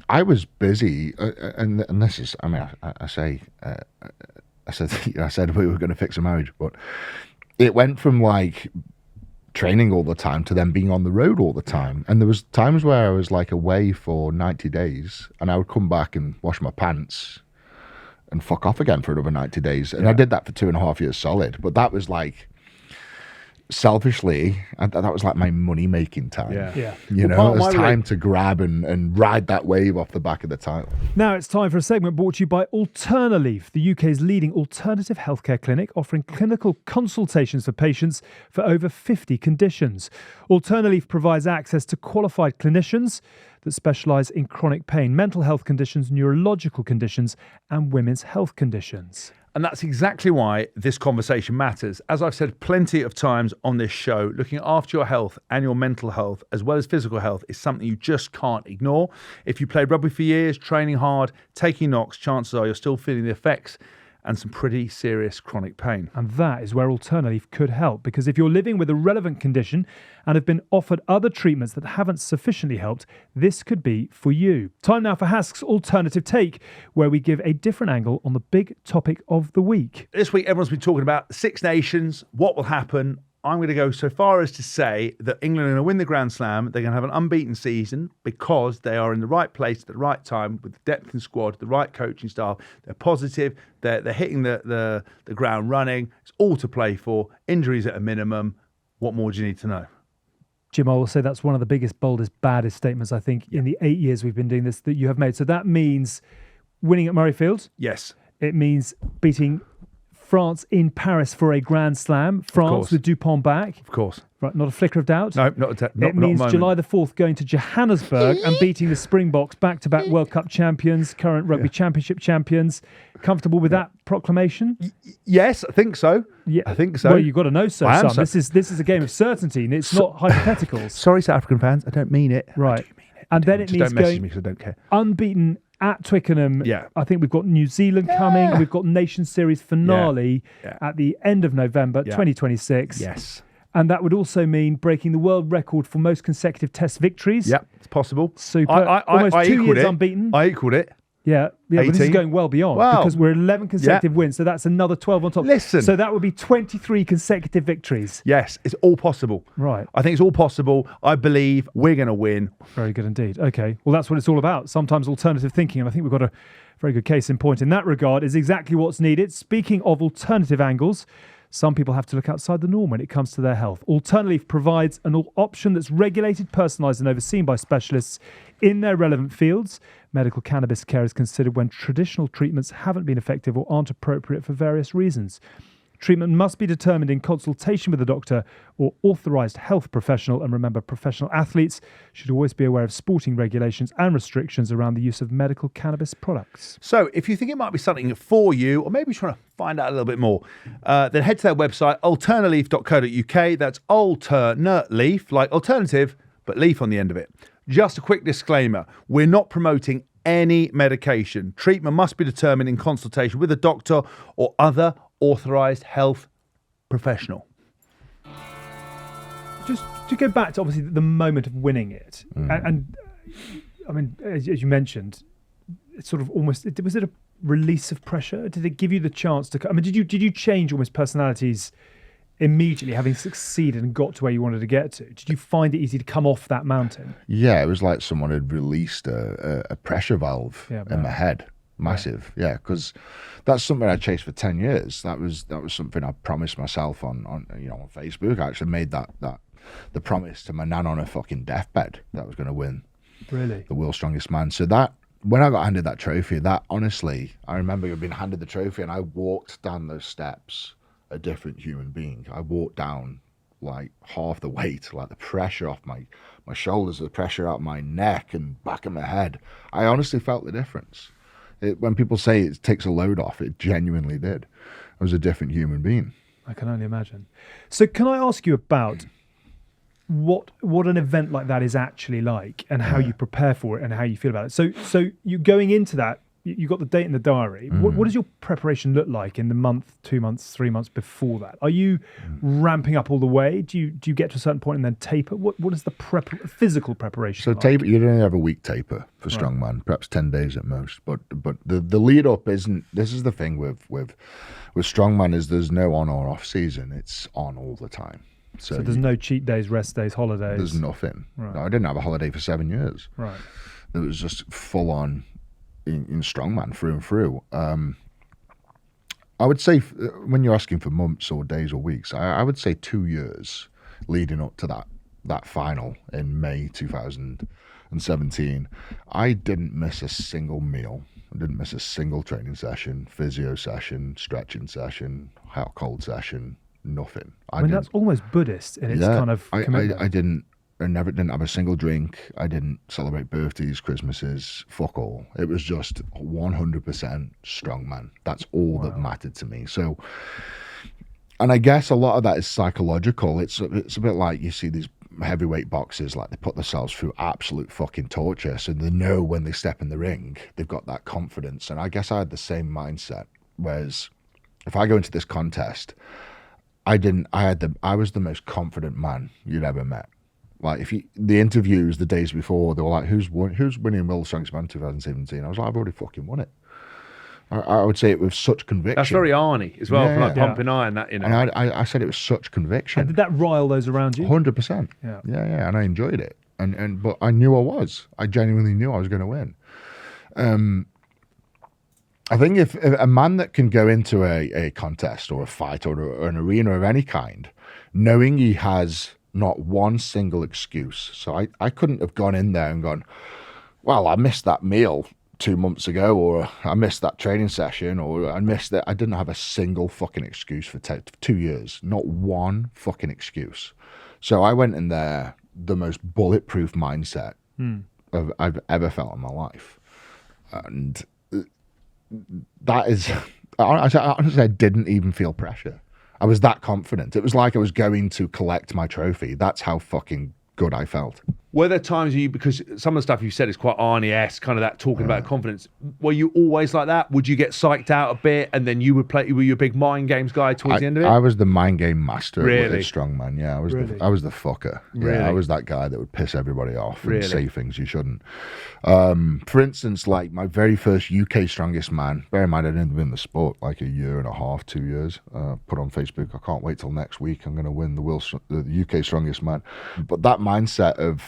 I was busy, and this is, I mean, I said we were going to fix a marriage, but it went from like training all the time to then being on the road all the time. And there was times where I was like away for 90 days and I would come back and wash my pants and fuck off again for another 90 days. And I did that for 2.5 years solid, but that was like, selfishly, that was like my money-making time. Yeah. It was time to grab and ride that wave off the back of the title. Now it's time for a segment brought to you by Alternaleaf, the UK's leading alternative healthcare clinic offering clinical consultations for patients for over 50 conditions. Alternaleaf provides access to qualified clinicians that specialise in chronic pain, mental health conditions, neurological conditions and women's health conditions. And that's exactly why this conversation matters. As I've said plenty of times on this show, looking after your health and your mental health, as well as physical health, is something you just can't ignore. If you played rugby for years, training hard, taking knocks, chances are you're still feeling the effects and some pretty serious chronic pain. And that is where Alternaleaf could help, because if you're living with a relevant condition and have been offered other treatments that haven't sufficiently helped, this could be for you. Time now for Hask's Alternative Take, where we give a different angle on the big topic of the week. This week, everyone's been talking about Six Nations, what will happen. I'm going to go so far as to say that England are going to win the Grand Slam. They're going to have an unbeaten season because they are in the right place at the right time with the depth in squad, the right coaching staff. They're positive. They're hitting the ground running. It's all to play for. Injuries at a minimum. What more do you need to know? Jim, I will say that's one of the biggest, boldest, baddest statements, I think, in the 8 years we've been doing this that you have made. So that means winning at Murrayfield. Yes. It means beating France in Paris for a Grand Slam. France with Dupont back. Of course. Right, not a flicker of doubt. No, not it means July the 4th going to Johannesburg and beating the Springboks, back-to-back World Cup champions, current Rugby Championship champions. Comfortable with that proclamation? Yes, I think so. Yeah, I think so. Well, you've got to know so, son. This is a game of certainty, and it's not hypotheticals. Sorry, South African fans, I don't mean it. Right. I do mean it. And then it means don't message going me because I don't care. Unbeaten at Twickenham. Yeah. I think we've got New Zealand coming. We've got Nation Series finale at the end of November 2026. Yes. And that would also mean breaking the world record for most consecutive Test victories. Yep, it's possible. Super. Almost I 2 years it. unbeaten. I equaled it. Yeah, but this is going well beyond because we're 11 consecutive wins, so that's another 12 on top. Listen. So that would be 23 consecutive victories. Yes, it's all possible. Right. I think it's all possible. I believe we're going to win. Very good indeed. Okay, well, that's what it's all about. Sometimes alternative thinking, and I think we've got a very good case in point in that regard, is exactly what's needed. Speaking of alternative angles, Some people have to look outside the norm when it comes to their health. Alternative provides an option that's regulated, personalised and overseen by specialists in their relevant fields. Medical cannabis care is considered when traditional treatments haven't been effective or aren't appropriate for various reasons. Treatment must be determined in consultation with a doctor or authorised health professional. And remember, professional athletes should always be aware of sporting regulations and restrictions around the use of medical cannabis products. So if you think it might be something for you, or maybe trying to find out a little bit more, then head to their website, alternaleaf.co.uk. That's alternaleaf, like alternative, but leaf on the end of it. Just a quick disclaimer, we're not promoting any medication. Treatment must be determined in consultation with a doctor or other authorised health professional. Just to go back to obviously the moment of winning it, and I mean, as you mentioned, it's sort of almost, was it a release of pressure? Did it give you the chance to, I mean, did you change almost personalities immediately, having succeeded and got to where you wanted to get to? Did you find it easy to come off that mountain? Yeah, it was like someone had released a pressure valve in my head. Massive, yeah, because that's something I chased for 10 years. That was something I promised myself on Facebook. I actually made that the promise to my nan on her fucking deathbed that I was going to win. Really? The world's strongest man. So that, when I got handed that trophy, that honestly, I remember being handed the trophy and I walked down those steps a different human being. I walked down like half the weight, like the pressure off my shoulders, the pressure out my neck and back of my head. I honestly felt the difference. When people say it takes a load off, it genuinely did. I was a different human being. I can only imagine. So can I ask you about what an event like that is actually like, and how you prepare for it and how you feel about it? So you going into that, you got the date in the diary. What does your preparation look like in the month, 2 months, 3 months before that? Are you ramping up all the way? Do you get to a certain point and then taper? What is the physical preparation So like? taper, you'd only have a week taper for strongman, perhaps 10 days at most. But the lead up isn't. This is the thing with strongman, is there's no on or off season. It's on all the time. So there's no cheat days, rest days, holidays. There's nothing. Right. No, I didn't have a holiday for 7 years. Right. It was just full on. In strongman through and through. I would say when you're asking for months or days or weeks, I would say 2 years leading up to that final in May 2017. I didn't miss a single meal. I didn't miss a single training session, physio session, stretching session, hot cold session, nothing. I mean, that's almost Buddhist in its kind of commitment. I didn't have a single drink. I didn't celebrate birthdays, Christmases, fuck all. It was just 100% strongman. That's all that mattered to me. So, and I guess a lot of that is psychological. It's a bit like you see these heavyweight boxers, like they put themselves through absolute fucking torture. So they know when they step in the ring, they've got that confidence. And I guess I had the same mindset. Whereas if I go into this contest, I was the most confident man you'd ever met. Like the interviews the days before, they were like, "Who's winning World's Strongest Man 2017?" I was like, "I've already fucking won it." I would say it with such conviction. That's very Arnie as well, for like pumping iron. That, you know. And I said it with such conviction. And did that rile those around you? 100%. Yeah, and I enjoyed it. But I knew I genuinely knew I was going to win. I think if a man that can go into a contest or a fight or an arena of any kind, knowing he has not one single excuse. So I couldn't have gone in there and gone, well, I missed that meal 2 months ago, or I missed that training session, or I missed that. I didn't have a single fucking excuse for 2 years. Not one fucking excuse. So I went in there the most bulletproof mindset I've ever felt in my life. And that is, honestly, I didn't even feel pressure. I was that confident. It was like I was going to collect my trophy. That's how fucking good I felt. Were there times because some of the stuff you said is quite Arnie-esque, kind of that talking about confidence. Were you always like that? Would you get psyched out a bit and then you would play? Were you a big mind games guy towards the end of it? I was the mind game master Really? at Strongman. Yeah, I was the fucker. Yeah, Really? I was that guy that would piss everybody off and Really? say things you shouldn't. For instance, like my very first UK Strongest Man, bear in mind I'd only been in the sport like a year and a half, 2 years, put on Facebook, I can't wait till next week, I'm going to win the UK Strongest Man. But that mindset of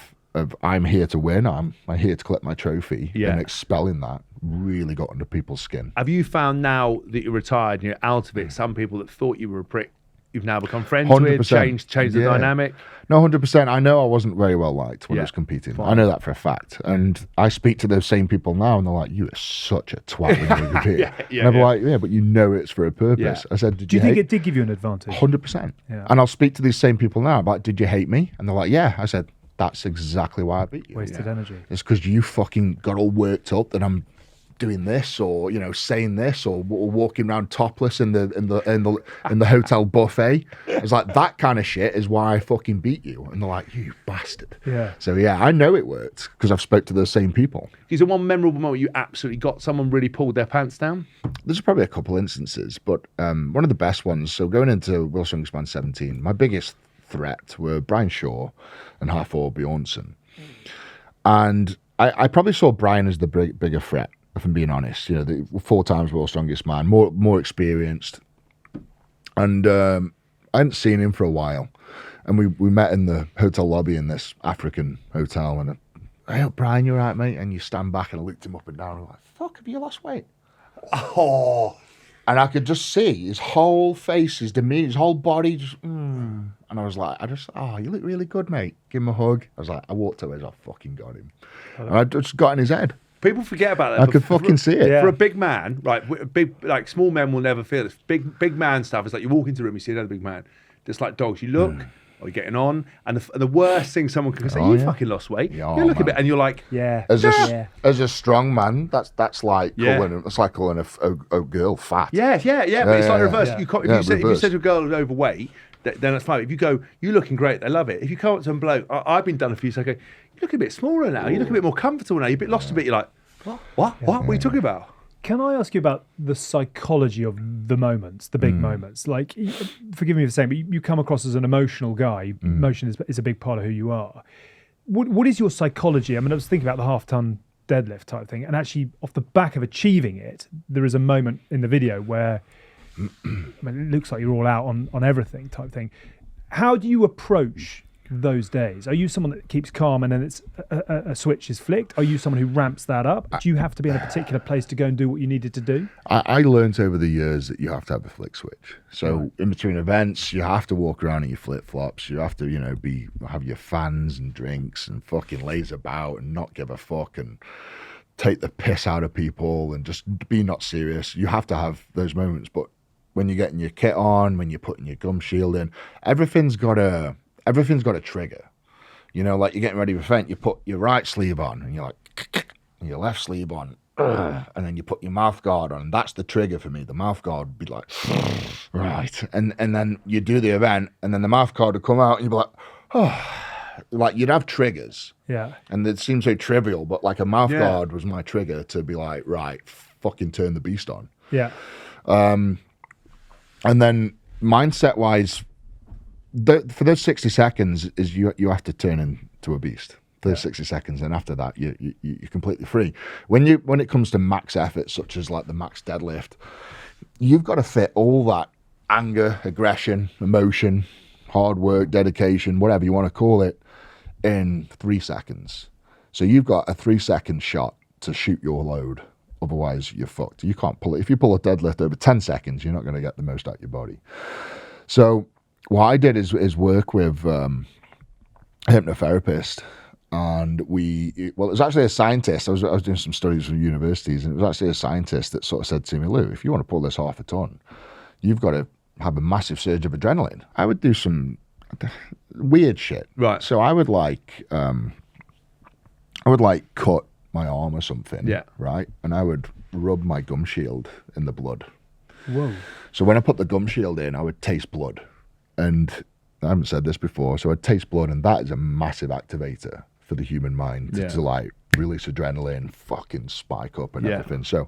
I'm here to win, I'm here to collect my trophy, and expelling that really got under people's skin. Have you found now that you're retired and you're out of it, some people that thought you were a prick you've now become friends with, 100%. changed the dynamic? No, 100%. I know I wasn't very well liked when I was competing. Fine. I know that for a fact. And I speak to those same people now, and they're like, "You are such a twat when you were competing." And I'm like, "Yeah, but you know it's for a purpose." I said, Do you think it did give you an advantage? 100%. Yeah. And I'll speak to these same people now about, "Did you hate me?" And they're like, "Yeah." I said, "That's exactly why I beat you. Wasted energy. It's because you fucking got all worked up that I'm doing this, or saying this, or walking around topless in the hotel buffet." It's like, that kind of shit is why I fucking beat you. And they're like, "You bastard." Yeah. So I know it worked because I've spoke to those same people. Is there one memorable moment you absolutely got someone really pulled their pants down? There's probably a couple instances, but one of the best ones. So going into World's Strongest Man 17, my biggest threat were Brian Shaw and Half-Ton Bjornsson. And I probably saw Brian as the bigger threat, if I'm being honest. The 4 times World's Strongest Man, more experienced. And I hadn't seen him for a while. And we met in the hotel lobby in this African hotel. And "Hey, Brian, you all right, mate?" And you stand back, and I looked him up and down. I'm like, "Fuck, have you lost weight?" Oh. And I could just see his whole face, his demeanor, his whole body just, And I was like, "You look really good, mate." Give him a hug. I was like, I walked away, I fucking got him. And I just got in his head. People forget about that. I could fucking see it. For a big man, right? Small men will never feel this. Big man stuff is like you walk into a room, you see another big man. Just like dogs, you look, or you're getting on, and the worst thing someone can say, "You fucking lost weight." Yeah, you look a bit, and you're like, As a strong man, that's like calling a girl fat. Yeah. But it's like reverse. Yeah. If you said to a girl who's overweight, then that's fine. If you go, "You're looking great," they love it. If you come up to a bloke, I've been done a few, so I go, "You look a bit smaller now. You look a bit more comfortable now. You're a bit lost a bit." You're like, What are you talking about? Can I ask you about the psychology of the moments, the big moments? Like, forgive me for saying, but you come across as an emotional guy. Emotion is a big part of who you are. What is your psychology? I mean, I was thinking about the half-ton deadlift type thing, and actually, off the back of achieving it, there is a moment in the video where it looks like you're all out on everything type thing. How do you approach those days? Are you someone that keeps calm and then it's a switch is flicked? Are you someone who ramps that up? Do you have to be in a particular place to go and do what you needed to do? I learned over the years that you have to have a flick switch. So in between events, you have to walk around in your flip-flops. You have to, have your fans and drinks and fucking laze about and not give a fuck and take the piss out of people and just be not serious. You have to have those moments. But when you're getting your kit on, when you're putting your gum shield in, everything's got a trigger. Like you're getting ready for an event, you put your right sleeve on and you're like, and your left sleeve on, and then you put your mouth guard on, and that's the trigger for me. The mouth guard would be like, right. And then you do the event, and then the mouth guard would come out and you'd be like, oh. Like you'd have triggers. Yeah. And it seems so trivial, but like a mouth guard was my trigger to be like, right, fucking turn the beast on. Yeah. And then mindset wise, for those 60 seconds is you have to turn into a beast for those 60 seconds, and after that you're completely free. When it comes to max effort, such as like the max deadlift, you've got to fit all that anger, aggression, emotion, hard work, dedication, whatever you want to call it, in 3 seconds. So you've got a 3-second shot to shoot your load. Otherwise you're fucked. You can't pull it. If you pull a deadlift over 10 seconds, you're not going to get the most out of your body. So what I did is work with a hypnotherapist, and it was actually a scientist. I was doing some studies with universities, and it was actually a scientist that sort of said to me, "Lou, if you want to pull this half a ton, you've got to have a massive surge of adrenaline." I would do some weird shit. Right. So I would cut my arm or something. Yeah. Right. And I would rub my gum shield in the blood. Whoa. So when I put the gum shield in, I would taste blood. And I haven't said this before, so I'd taste blood, and that is a massive activator for the human mind to like release adrenaline, fucking spike up and everything. So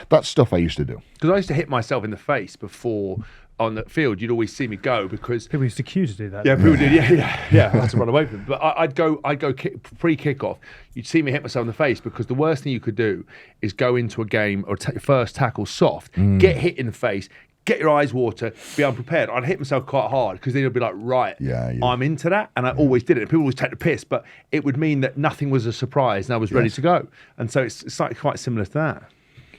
that's stuff I used to do. Because I used to hit myself in the face before on the field. You'd always see me go because people used to queue to do that. Yeah, people did. Yeah. I had to run away from it. But I'd go pre-kickoff. You'd see me hit myself in the face, because the worst thing you could do is go into a game or first tackle soft, get hit in the face, get your eyes water, be unprepared. I'd hit myself quite hard, because then it'd be like, right, I'm into that. And I always did it. People always take the piss, but it would mean that nothing was a surprise and I was ready to go. And so it's like quite similar to that.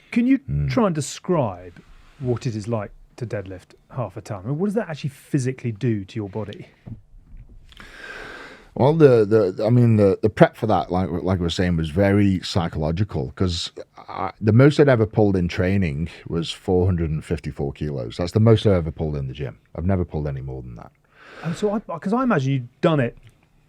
Can you try and describe what it is like to deadlift half a ton? I mean, what does that actually physically do to your body? Well, the prep for that, like I was saying, was very psychological, because the most I'd ever pulled in training was 454 kilos. That's the most I've ever pulled in the gym. I've never pulled any more than that. And so, because I imagine you'd done it.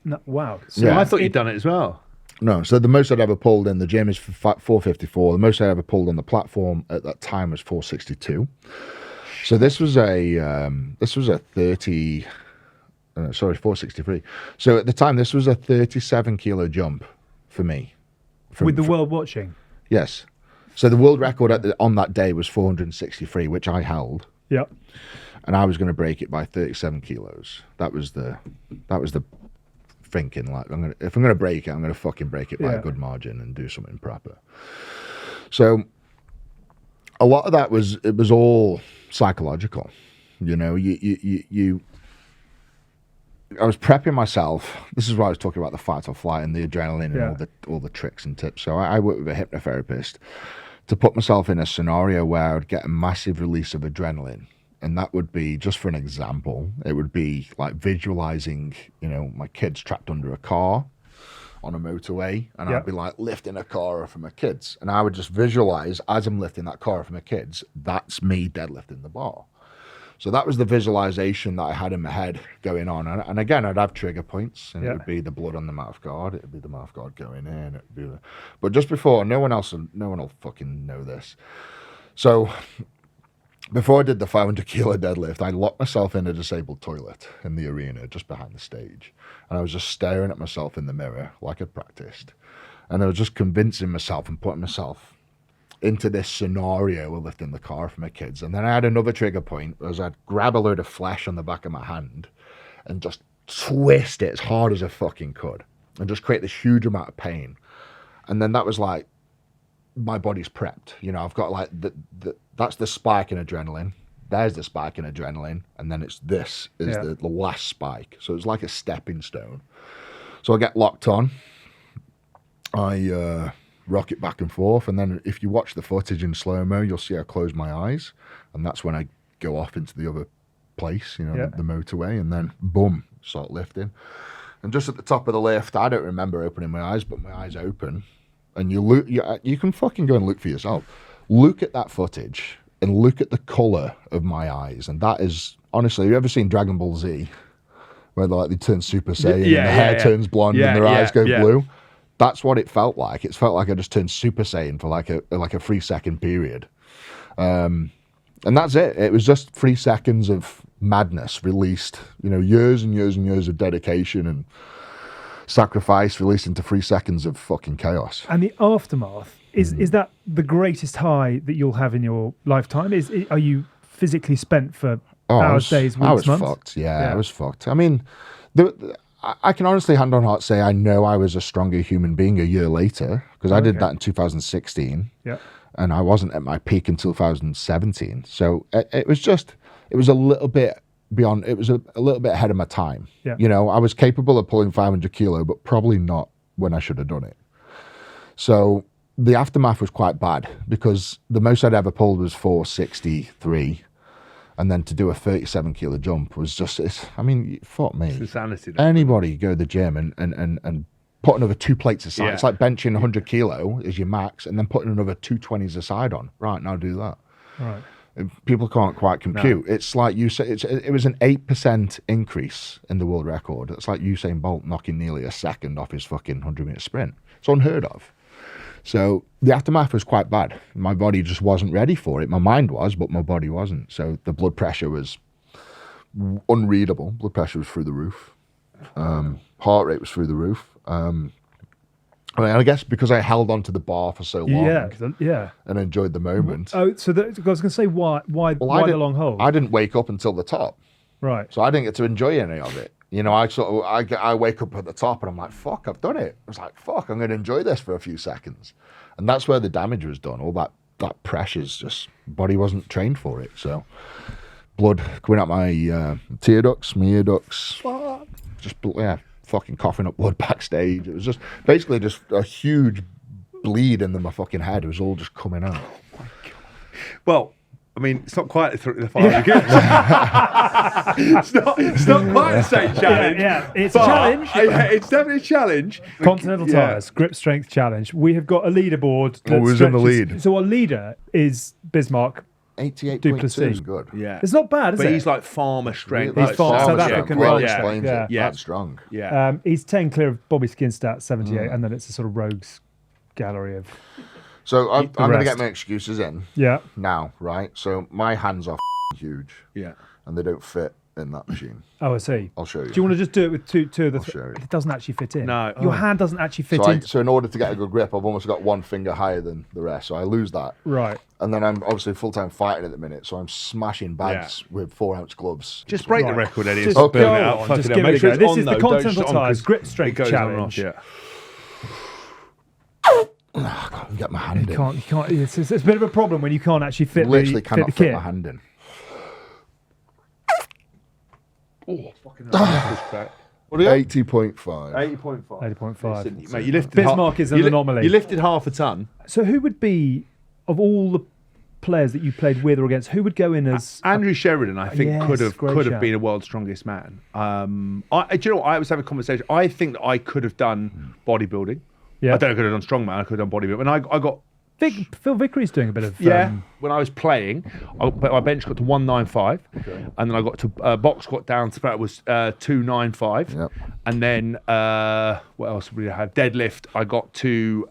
No, wow. So Yeah. I thought you'd done it as well. No, so the most I'd ever pulled in the gym is 454. The most I ever pulled on the platform at that time was 462. So this was a 463. So at the time, this was a 37 kilo jump for me. with the world watching. Yes. So the world record on that day was 463, which I held, Yeah. and I was going to break it by 37 kilos. That was the thinking. Like, if I'm going to break it, I'm going to fucking break it by a good margin and do something proper. So a lot of that was all psychological. You know, I was prepping myself. This is why I was talking about the fight or flight and the adrenaline and all the tricks and tips. So I worked with a hypnotherapist to put myself in a scenario where I would get a massive release of adrenaline. And that would be, just for an example, it would be like visualizing, you know, my kids trapped under a car on a motorway, and I'd be like lifting a car off of my kids. And I would just visualize, as I'm lifting that car off of my kids, that's me deadlifting the bar. So that was the visualization that I had in my head going on. And again, I'd have trigger points, and it would be the blood on the mouth guard. It would be the mouth guard going in. It would be but just before, no one will fucking know this. So before I did the 500 kilo deadlift, I locked myself in a disabled toilet in the arena just behind the stage. And I was just staring at myself in the mirror like I'd practiced. And I was just convincing myself and putting myself into this scenario of lifting the car for my kids. And then I had another trigger point, was I'd grab a load of flesh on the back of my hand and just twist it as hard as I fucking could and just create this huge amount of pain. And then that was like, my body's prepped. You know, I've got like, that's the spike in adrenaline. There's the spike in adrenaline. And then this is the last spike. So it's like a stepping stone. So I get locked on. I rock it back and forth, and then if you watch the footage in slow-mo, you'll see I close my eyes, and that's when I go off into the other place, you know, the motorway, and then boom, start lifting. And just at the top of the lift, I don't remember opening my eyes, but my eyes open, and you can fucking go and look for yourself. Look at that footage and look at the color of my eyes, and that is, honestly, have you ever seen Dragon Ball Z, where they turn Super Saiyan and the hair turns blonde and their eyes go blue? That's what it felt like. It felt like I just turned Super Saiyan for like a 3-second period. And that's it. It was just 3 seconds of madness released, you know, years and years and years of dedication and sacrifice released into 3 seconds of fucking chaos. And the aftermath, is that the greatest high that you'll have in your lifetime? Are you physically spent for hours, days, weeks, months? Fucked. Yeah, I was fucked. I mean, I can honestly, hand on heart, say I know I was a stronger human being a year later, because I did that in 2016. Yeah. And I wasn't at my peak in 2017. So it was a little bit beyond, it was a little bit ahead of my time. Yeah. You know, I was capable of pulling 500 kilo, but probably not when I should have done it. So the aftermath was quite bad, because the most I'd ever pulled was 463. And then to do a 37 kilo jump was just, I mean, fuck me. It's insanity. Anybody go to the gym and put another 2 plates aside. Yeah. It's like benching 100 kilo is your max, and then putting another 220s aside on. Right, now do that. Right. People can't quite compute. No. It's like you say, it was an 8% increase in the world record. It's like Usain Bolt knocking nearly a second off his fucking 100-meter sprint. It's unheard of. So the aftermath was quite bad. My body just wasn't ready for it. My mind was, but my body wasn't. So the blood pressure was unreadable. Blood pressure was through the roof. Heart rate was through the roof. I mean, I guess because I held onto the bar for so long, and enjoyed the moment. Oh, so I was going to say why the long hold? I didn't wake up until the top, right? So I didn't get to enjoy any of it. You know, I wake up at the top and I'm like, fuck, I've done it. I was like, fuck, I'm going to enjoy this for a few seconds. And that's where the damage was done. All that pressure's just, body wasn't trained for it. So blood coming out my tear ducts, my ear ducts, just, fucking coughing up blood backstage. It was just basically just a huge bleed into my fucking head. It was all just coming out. Well, I mean, it's not quite the 500 grips. it's not quite the same challenge. Yeah, it's a challenge. It's definitely a challenge. Continental Tyres Grip Strength Challenge. We have got a leaderboard. That Who's in the stretches- lead? So our leader is Bismarck. 88.2 is good. Yeah. It's not bad, is But it? he's like farmer strength. He's like farmer South strength. African. Well Yeah. explains Yeah. it. Yeah. That's strong. Yeah. He's 10 clear of Bobby Skinstad, 78, and then it's a sort of rogues gallery of. So I'm the going to rest. get my excuses in Yeah. now, right? So my hands are huge, Yeah. and they don't fit in that machine. Oh, I see. I'll show you. Do you want to just do it with two of the? I'll show you. It doesn't actually fit in. No. Your hand doesn't actually fit So, in. so in order to get a good grip, I've almost got one finger higher than the rest, so I lose that. Right. And then I'm obviously full-time fighting at the minute, so I'm smashing bags with 4-ounce gloves. Just break the Right. record, Eddie. Just and go burn it on, out. just Fucking give hell. it Make a sure go. it's This on, is the though. Don't Continental shut on, 'cause Tyres Grip it Strength goes on and off, Challenge. yeah. I can't get my hand You in. can't. It's a bit of a problem when you can't actually fit Literally the cannot fit the fit kit. my hand in. Oh, fucking hell. What do you 80.5. 80.5. 80.5. Mate, you lifted Bismarck is an anomaly. You lifted half a ton. So who would be, of all the players that you played with or against, who would go in as? Andrew Sheridan, I think, Yes, could have great shout. been a world's strongest man. Do you know what? I was having a conversation. I think that I could have done bodybuilding. Yeah. I don't know if I could have done strongman. I could have done bodybuilding. And I got Phil Vickery's doing a bit of. when I was playing, my bench got to 195, and then I got to box squat down to about was 295, Yep. and then what else did we have? Deadlift, I got to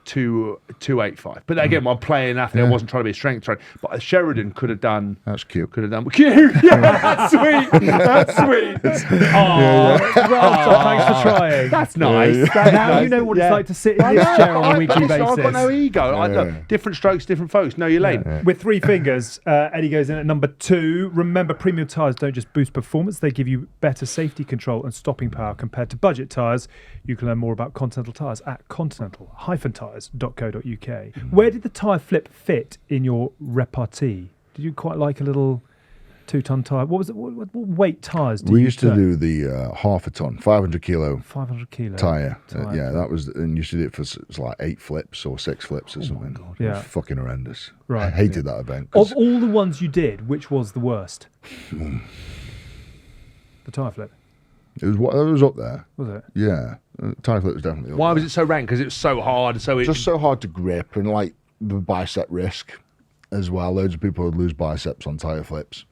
285. But again, I'm playing athlete. I wasn't trying to be a strength trainer. But Sheridan could have done. That's cute. Could have done. Cute. Yeah, that's sweet. That's sweet. Well, thanks for trying. That's nice. Now you know what it's like to sit in this chair on a weekly basis. I've got no ego. Look, different strokes, different folks. Know your lane. With 3 fingers, Eddie goes in at number 2. Remember, premium tyres don't just boost performance, they give you better safety control and stopping power compared to budget tyres. You can learn more about Continental Tyres at continental-tyres.co.uk. Where did the tyre flip fit in your repartee? Did you quite like a little 2-ton tyre? What was it? What weight tyres did We you used to turn? do the half a ton, 500 kilo 500 kilo tyre. Yeah, that was, and you used to do it for it's like 8 flips or 6 flips or something. It Yeah. was fucking horrendous. Right. I hated that event. 'cause Of all the ones you did, which was the worst? The tyre flip, it was up there. was it? Yeah, tyre flip was definitely up Why there. was it so ranked? Because it was so hard. So it Just so hard to grip, and like the bicep risk as well. Loads of people would lose biceps on tyre flips.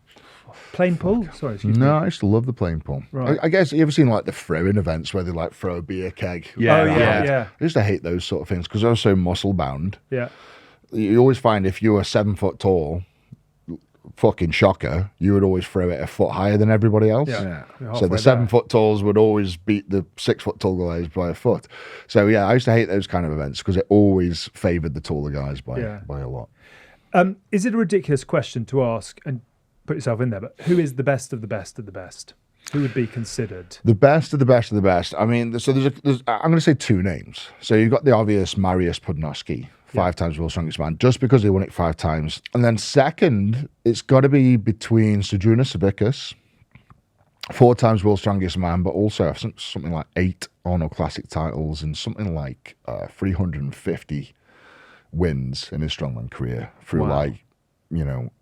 Plain pull? Sorry, excuse me. No, I used to love the plane pull. Right. I guess you ever seen like the throwing events where they like throw a beer keg? Yeah, Oh, yeah. yeah. I used to hate those sort of things because I was so muscle bound. Yeah. You always find if you were 7 foot tall, fucking shocker, you would always throw it a foot higher than everybody else. Yeah. You're So halfway the 7 there. foot talls would always beat the 6 foot tall guys by a foot. So yeah, I used to hate those kind of events because it always favoured the taller guys by a lot. Is it a ridiculous question to ask, and put yourself in there, but who is the best of the best of the best? Who would be considered? The best of the best of the best. I mean, so there's I'm going to say 2 names. So you've got the obvious Mariusz Podnoski, 5 times world's strongest man, just because he won it 5 times. And then second, it's got to be between Sudrunas Savickas, 4 times world's strongest man, but also I think something like 8 Arnold Classic titles and something like 350 wins in his strongman career through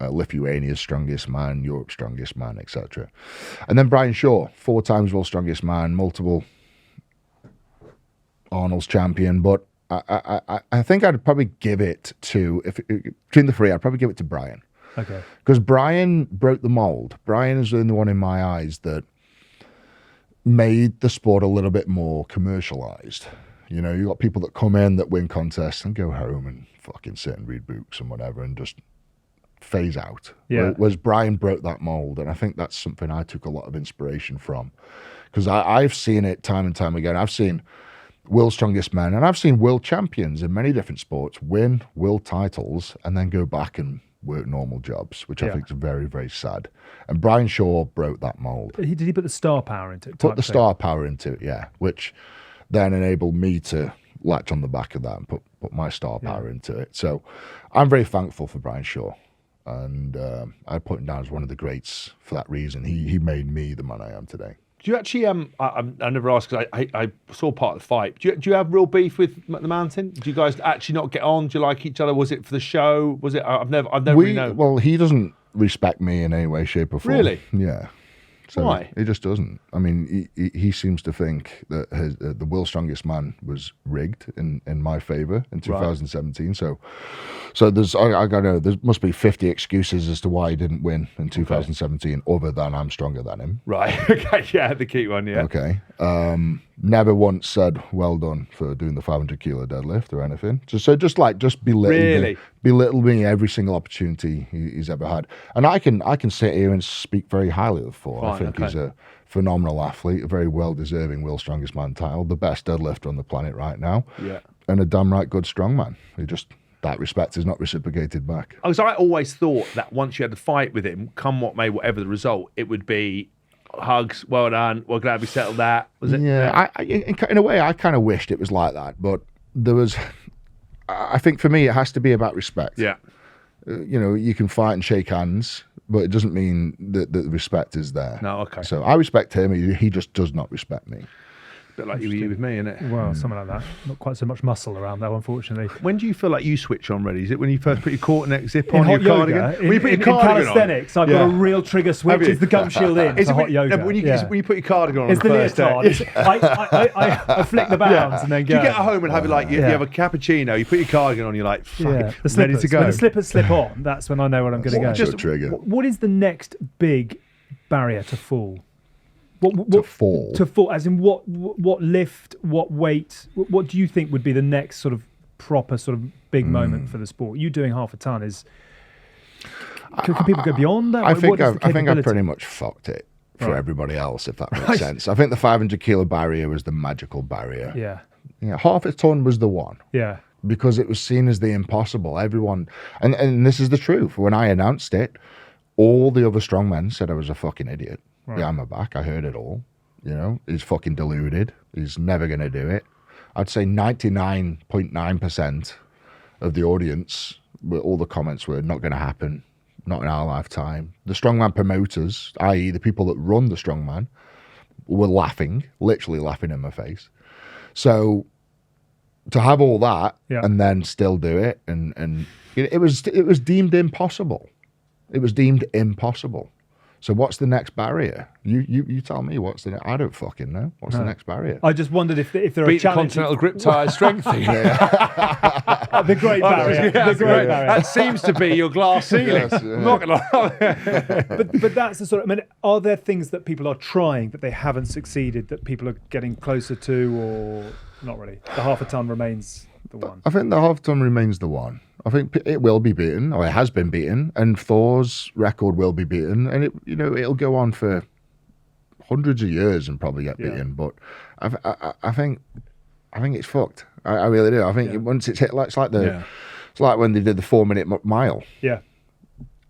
Lithuania's strongest man, Europe's strongest man, etc. And then Brian Shaw, 4 times world's strongest man, multiple Arnold's champion. But I think I'd probably give it to, between the 3, I'd probably give it to Brian. Okay. Because Brian broke the mold. Brian is the one in my eyes that made the sport a little bit more commercialized. You know, you got people that come in that win contests and go home and fucking sit and read books and whatever and just phase out. Yeah. Whereas Brian broke that mold, and I think that's something I took a lot of inspiration from. Because I've seen it time and time again. I've seen world's strongest men, and I've seen world champions in many different sports win world titles and then go back and work normal jobs, which I think is very, very sad. And Brian Shaw broke that mold. Did he put the star power into it? Put the star power into it, yeah, which then enabled me to latch on the back of that and put my star power into it. So I'm very thankful for Brian Shaw. And I put him down as one of the greats for that reason. He made me the man I am today. Do you actually? I never asked because I saw part of the fight. Do you have real beef with the Mountain? Do you guys actually not get on? Do you like each other? Was it for the show? Was it? I've never really known. Well, he doesn't respect me in any way, shape, or form. Really? Yeah. So Why? He just doesn't. I mean, he seems to think that the World's Strongest Man was rigged in my favour in 2017. So there's I got know there must be 50 excuses as to why he didn't win in 2017, other than I'm stronger than him. Right. Okay. Yeah, the key one. Yeah. Okay. Never once said well done for doing the 500 kilo deadlift or anything. So just belittle me every single opportunity he's ever had. And I can sit here and speak very highly of Thor. I think he's a phenomenal athlete, a very well deserving World's Strongest Man title, the best deadlifter on the planet right now. Yeah. And a damn right good strongman. That respect is not reciprocated back. Because I always thought that once you had the fight with him, come what may, whatever the result, it would be hugs, well done, we're glad we settled that. Was it? Yeah, in a way, I kind of wished it was like that, but I think for me, it has to be about respect. Yeah. You can fight and shake hands, but it doesn't mean that the respect is there. No, okay. So I respect him. He just does not respect me. A bit like you with me, isn't it? Well, something like that. Not quite so much muscle around though, unfortunately. When do you feel like you switch on, Reddy? Is it when you first put your quarterneck zip In on hot your yoga, cardigan? When you put your in cardigan calisthenics, on? I've got a real trigger switch. Have you? It's the gum shield in. Is for it hot yoga. No, but when you put your cardigan on It's the first day. leotard. I flick the bands and then go. You get at home and have you have a cappuccino, you put your cardigan on, you're like, fuck, the ready to go. When the slippers slip on, that's when I know when I'm going to go. Just a trigger. What is the next big barrier to fall? To fall? To fall, as in what lift, what weight, what do you think would be the next sort of proper sort of big moment for the sport? You doing half a ton is... Can people go beyond that? I think I've pretty much fucked it for everybody else, if that makes sense. I think the 500 kilo barrier was the magical barrier. Yeah. Half a ton was the one. Yeah. Because it was seen as the impossible. Everyone, and this is the truth. When I announced it, all the other strongmen said I was a fucking idiot. Right. Behind my back, I heard it all. He's fucking deluded. He's never going to do it. I'd say 99.9% of the audience, all the comments were not going to happen, not in our lifetime. The strongman promoters, i.e. the people that run the strongman, were laughing, literally laughing in my face. So to have all that and then still do it, and it was deemed impossible. It was deemed impossible. So what's the next barrier? You tell me what's the next... I don't fucking know. What's the next barrier? I just wonondered if there are Beat the challenges... Continental Grip Tyres Strength thing. The great barrier. The great barrier. That seems to be your glass ceiling. Yes, yeah. I'm not going to lie. But that's the sort of... are there things that people are trying that they haven't succeeded that people are getting closer to, or not really? The half a ton remains the one. I think the half ton remains the one. I think it will be beaten, or it has been beaten, and Thor's record will be beaten, and it'll go on for hundreds of years and probably get beaten. But I think it's fucked. I really do. I think once it's hit, it's like when they did the 4-minute mile. Yeah.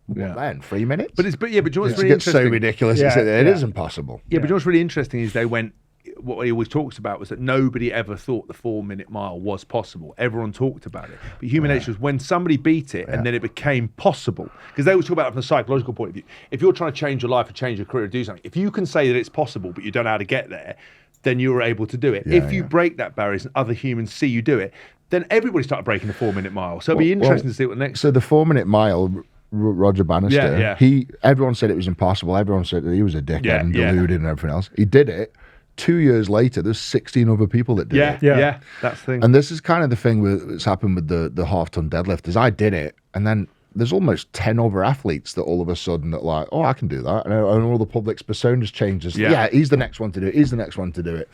What then? 3 minutes? But you know what's really it gets so interesting? ridiculous. Yeah, It is impossible. Yeah, but you know what's really interesting is they went. What he always talks about was that nobody ever thought the 4-minute mile was possible. Everyone talked about it. But human nature was when somebody beat it and then it became possible. Because they always talk about it from a psychological point of view. If you're trying to change your life or change your career or do something, if you can say that it's possible but you don't know how to get there, then you're able to do it. If you break that barrier and other humans see you do it, then everybody started breaking the 4-minute mile. So it'll be interesting to see what the next... So the 4-minute mile... Roger Bannister, everyone said it was impossible. Everyone said that he was a dickhead and deluded and everything else. He did it. 2 years later, there's 16 other people that did it. Yeah, that's the thing. And this is kind of the thing that's happened with the half-ton deadlift, is I did it, and then there's almost 10 other athletes that all of a sudden that like, oh, I can do that. And all the public's personas changes. Yeah, he's the next one to do it. He's the next one to do it.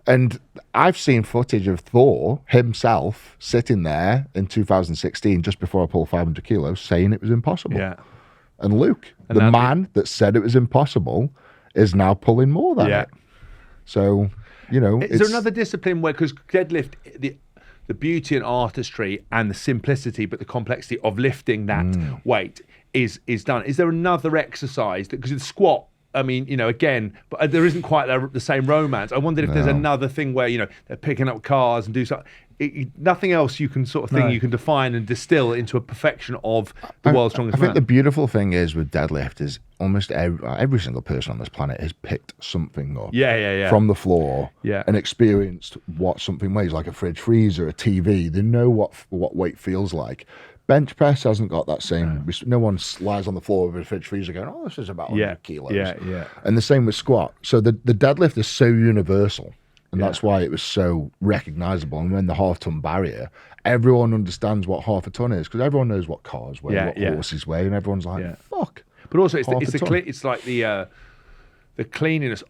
And I've seen footage of Thor himself sitting there in 2016, just before I pulled 500 kilos, saying it was impossible. Yeah. And Luke, the man that said it was impossible, is now pulling more than it. So, is there another discipline where, because deadlift, the beauty and artistry and the simplicity, but the complexity of lifting that weight is done. Is there another exercise because the squat? I mean, again, but there isn't quite the same romance. I wondered if there's another thing where they're picking up cars and do something. nothing else you can sort of thing you can define and distill into a perfection of the world's strongest I think man. the beautiful thing is with deadlift is almost every single person on this planet has picked something up from the floor and experienced what something weighs, like a fridge freezer, a TV. They know what weight feels like. Bench press hasn't got that same. No one lies on the floor with a fridge freezer going, "Oh, this is about 100 kilos." And the same with squat. So the deadlift is so universal, and that's why it was so recognizable. And when the half-ton barrier, everyone understands what half a ton is because everyone knows what cars weigh, what horses weigh, and everyone's like, "Fuck." But also, it's like the cleanliness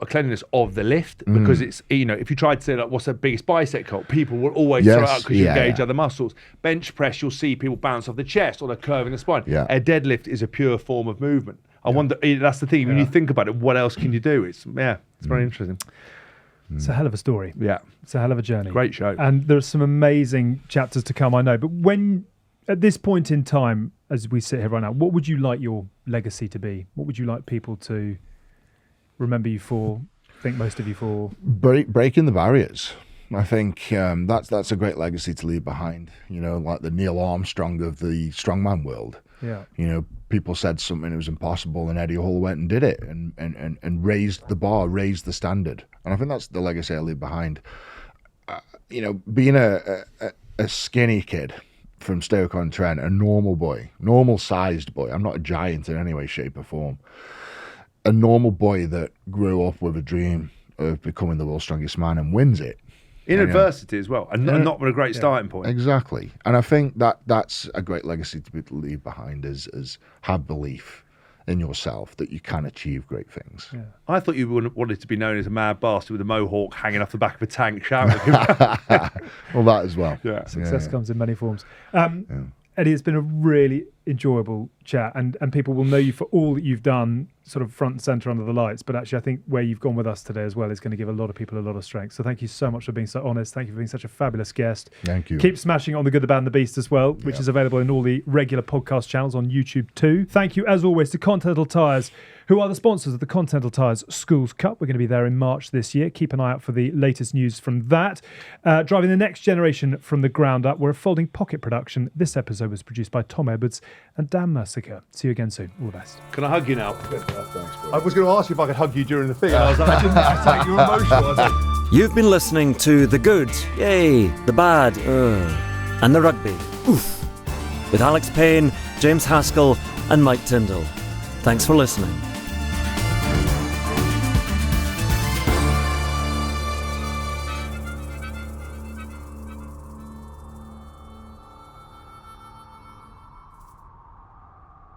of the lift, because it's, if you tried to say like what's the biggest bicep curl, people will always throw it out because you engage other muscles. Bench press, you'll see people bounce off the chest or they're curving the spine. A deadlift is a pure form of movement. I wonder, that's the thing, when you think about it, what else can you do? It's very interesting. It's a hell of a story. Yeah, it's a hell of a journey. Great show. And there's some amazing chapters to come, I know. But when, at this point in time, as we sit here right now, what would you like your legacy to be? What would you like people to remember you for, think most of you for? Breaking the barriers. I think that's a great legacy to leave behind. Like the Neil Armstrong of the strongman world. Yeah. People said something that was impossible, and Eddie Hall went and did it, and raised the bar, raised the standard. And I think that's the legacy I leave behind. Being a skinny kid from Stoke-on-Trent, a normal boy, normal-sized boy. I'm not a giant in any way, shape, or form. A normal boy that grew up with a dream of becoming the world's strongest man and wins it. In adversity as well, and not with a great starting point. Exactly. And I think that's a great legacy to leave behind, is have belief in yourself that you can achieve great things. Yeah. I thought you wanted to be known as a mad bastard with a mohawk hanging off the back of a tank shouting. Well, that as well. Yeah. Success comes in many forms. Eddie, it's been a really enjoyable chat, and people will know you for all that you've done sort of front and centre under the lights, but actually I think where you've gone with us today as well is going to give a lot of people a lot of strength. So thank you so much for being so honest. Thank you for being such a fabulous guest. Thank you. Keep smashing on The Good, the Bad and the Beast as well, which is available in all the regular podcast channels on YouTube too. Thank you as always to Continental Tyres, who are the sponsors of the Continental Tyres Schools Cup. We're going to be there in March this year. Keep an eye out for the latest news from that. Driving the next generation from the ground up, we're a folding pocket production. This episode was produced by Tom Edwards and Dan Merciker. See you again soon. All the best. Can I hug you now? Thanks, I was going to ask you if I could hug you during the thing. I was like, I didn't. You were emotional. You've been listening to The Good, Yay, The Bad, and The Rugby, Oof, with Alex Payne, James Haskell and Mike Tyndall. Thanks for listening.